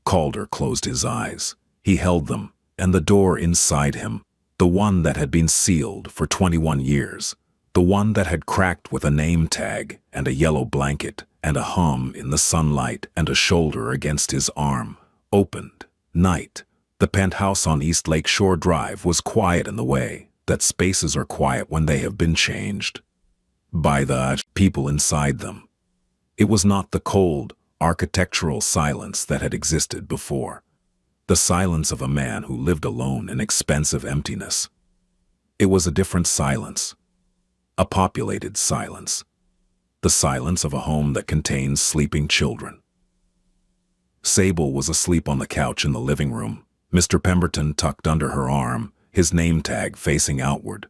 Calder closed his eyes. He held them, and the door inside him, the one that had been sealed for 21 years, the one that had cracked with a name tag and a yellow blanket and a hum in the sunlight and a shoulder against his arm, opened. Night. The penthouse on East Lake Shore Drive was quiet in the way that spaces are quiet when they have been changed by the people inside them. It was not the cold, architectural silence that had existed before, the silence of a man who lived alone in expensive emptiness. It was a different silence, a populated silence, the silence of a home that contains sleeping children. Sable was asleep on the couch in the living room, Mr. Pemberton tucked under her arm, his name tag facing outward.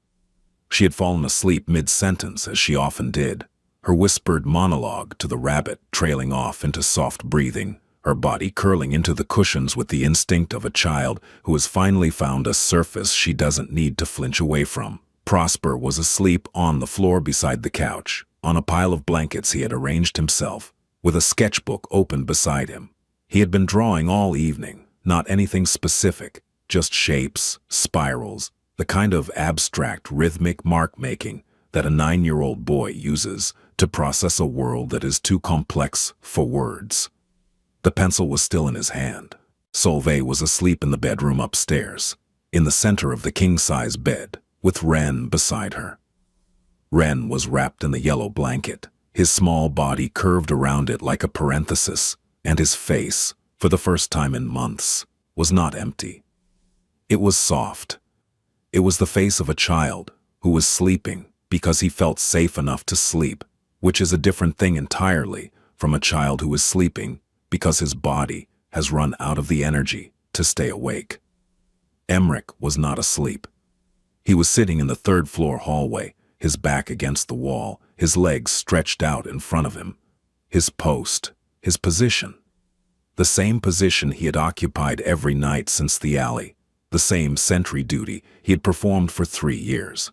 She had fallen asleep mid-sentence, as she often did, her whispered monologue to the rabbit trailing off into soft breathing, her body curling into the cushions with the instinct of a child who has finally found a surface she doesn't need to flinch away from. Prosper was asleep on the floor beside the couch, on a pile of blankets he had arranged himself, with a sketchbook open beside him. He had been drawing all evening, not anything specific, just shapes, spirals, the kind of abstract rhythmic mark-making that a 9-year-old boy uses to process a world that is too complex for words. The pencil was still in his hand. Solveig was asleep in the bedroom upstairs, in the center of the king-size bed, with Wren beside her. Wren was wrapped in the yellow blanket, his small body curved around it like a parenthesis, and his face, for the first time in months, was not empty. It was soft. It was the face of a child who was sleeping because he felt safe enough to sleep, which is a different thing entirely from a child who is sleeping because his body has run out of the energy to stay awake. Emmerich was not asleep. He was sitting in the third-floor hallway, his back against the wall, his legs stretched out in front of him. His post, his position. The same position he had occupied every night since the alley, the same sentry duty he had performed for 3 years.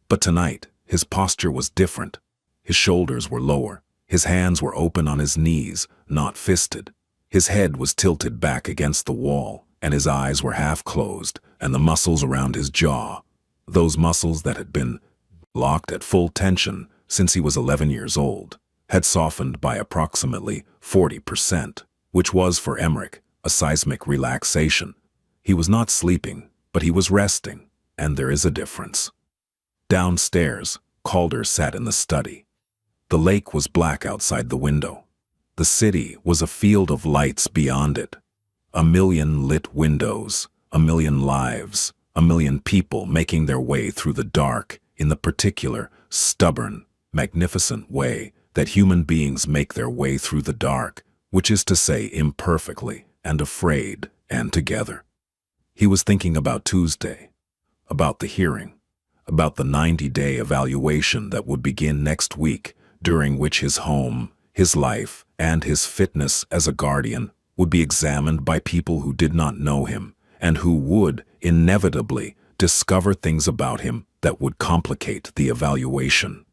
But tonight, his posture was different. His shoulders were lower, his hands were open on his knees, not fisted. His head was tilted back against the wall, and his eyes were half closed, and the muscles around his jaw, those muscles that had been locked at full tension since he was 11 years old, had softened by approximately 40%, which was for Emmerich a seismic relaxation. He was not sleeping, but he was resting, and there is a difference. Downstairs, Calder sat in the study. The lake was black outside the window. The city was a field of lights beyond it. 1,000,000 lit windows, 1,000,000 lives, 1,000,000 people making their way through the dark in the particular, stubborn, magnificent way that human beings make their way through the dark, which is to say imperfectly and afraid and together. He was thinking about Tuesday, about the hearing, about the 90-day evaluation that would begin next week, during which his home, his life, and his fitness as a guardian would be examined by people who did not know him and who would inevitably discover things about him that would complicate the evaluation.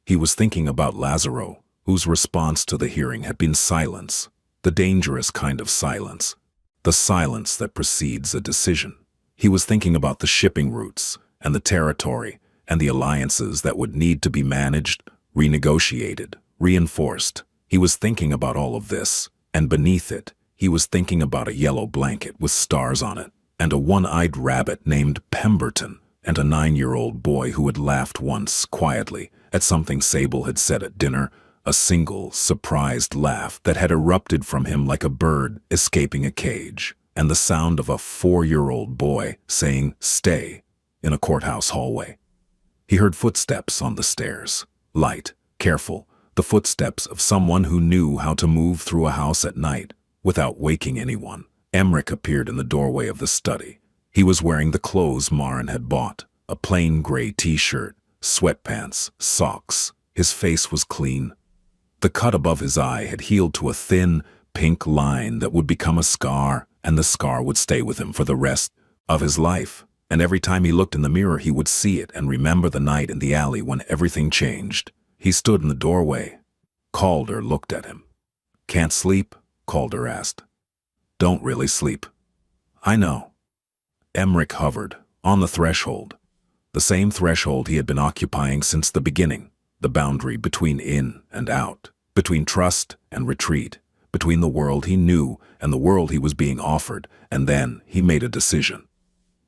He was thinking about Lazaro, whose response to the hearing had been silence, the dangerous kind of silence, the silence that precedes a decision. He was thinking about the shipping routes and the territory and the alliances that would need to be managed, renegotiated, reinforced. He was thinking about all of this, and beneath it, He was thinking about a yellow blanket with stars on it, and a one-eyed rabbit named Pemberton, and a 9-year-old boy who had laughed once, quietly, at something Sable had said at dinner, a single, surprised laugh that had erupted from him like a bird escaping a cage, and the sound of a 4-year-old boy saying, "Stay," in a courthouse hallway. He heard footsteps on the stairs, light, careful, the footsteps of someone who knew how to move through a house at night without waking anyone. Emmerich appeared in the doorway of the study. He was wearing the clothes Maren had bought, a plain gray t-shirt, sweatpants, socks. His face was clean. The cut above his eye had healed to a thin, pink line that would become a scar, and the scar would stay with him for the rest of his life. And every time he looked in the mirror, he would see it and remember the night in the alley when everything changed. He stood in the doorway. Calder looked at him. "Can't sleep?" Calder asked. "Don't really sleep." "I know." Emmerich hovered, on the threshold. The same threshold he had been occupying since the beginning, the boundary between in and out, between trust and retreat, between the world he knew and the world he was being offered, and then he made a decision.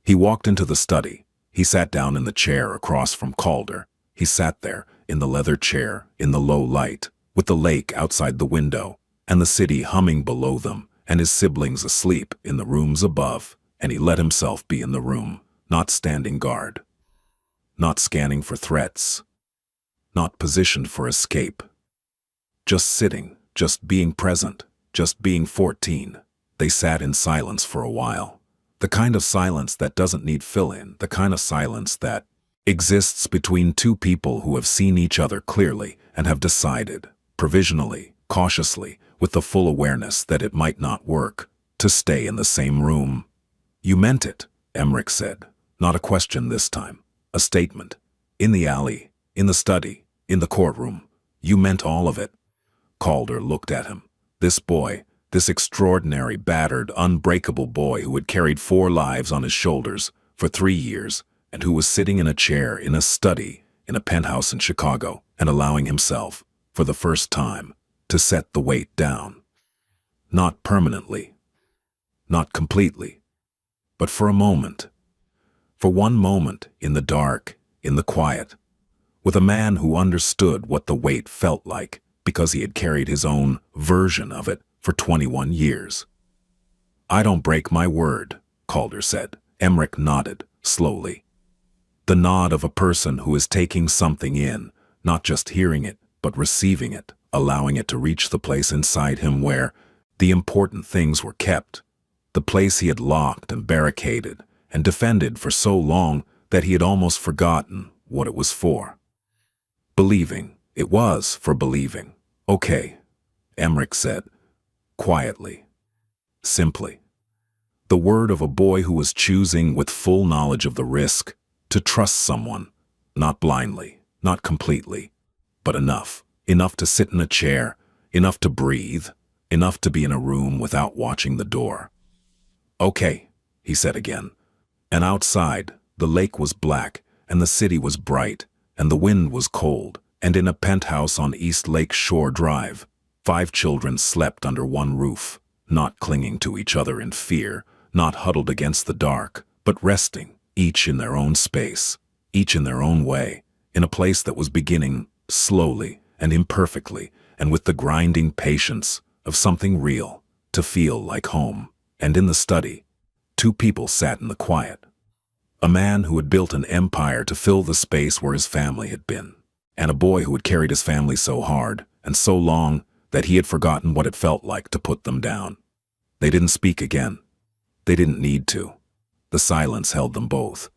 He walked into the study. He sat down in the chair across from Calder. He sat there, in the leather chair, in the low light, with the lake outside the window, and the city humming below them, and his siblings asleep in the rooms above, and he let himself be in the room, not standing guard, not scanning for threats, not positioned for escape. Just sitting, just being present, just being 14. They sat in silence for a while. The kind of silence that doesn't need fill-in, the kind of silence that exists between two people who have seen each other clearly and have decided, provisionally, cautiously, with the full awareness that it might not work, to stay in the same room. "You meant it," Emmerich said. Not a question this time. A statement. "In the alley, in the study, in the courtroom. You meant all of it." Calder looked at him. This boy, this extraordinary, battered, unbreakable boy who had carried 4 lives on his shoulders for 3 years, and who was sitting in a chair in a study in a penthouse in Chicago and allowing himself, for the first time, to set the weight down. Not permanently, not completely, but for a moment. For one moment, in the dark, in the quiet, with a man who understood what the weight felt like because he had carried his own version of it for 21 years. "I don't break my word," Calder said. Emmerich nodded, slowly. The nod of a person who is taking something in, not just hearing it, but receiving it, allowing it to reach the place inside him where the important things were kept, the place he had locked and barricaded and defended for so long that he had almost forgotten what it was for. Believing. It was for believing. "Okay," Emmerich said, quietly, simply. The word of a boy who was choosing, with full knowledge of the risk, to trust someone, not blindly, not completely, but enough. Enough to sit in a chair, enough to breathe, enough to be in a room without watching the door. "Okay," he said again. And outside, the lake was black, and the city was bright, and the wind was cold, and in a penthouse on East Lake Shore Drive, 5 children slept under one roof, not clinging to each other in fear, not huddled against the dark, but resting, each in their own space, each in their own way, in a place that was beginning, slowly and imperfectly, and with the grinding patience of something real, to feel like home. And in the study, 2 people sat in the quiet. A man who had built an empire to fill the space where his family had been, and a boy who had carried his family so hard and so long that he had forgotten what it felt like to put them down. They didn't speak again. They didn't need to. The silence held them both,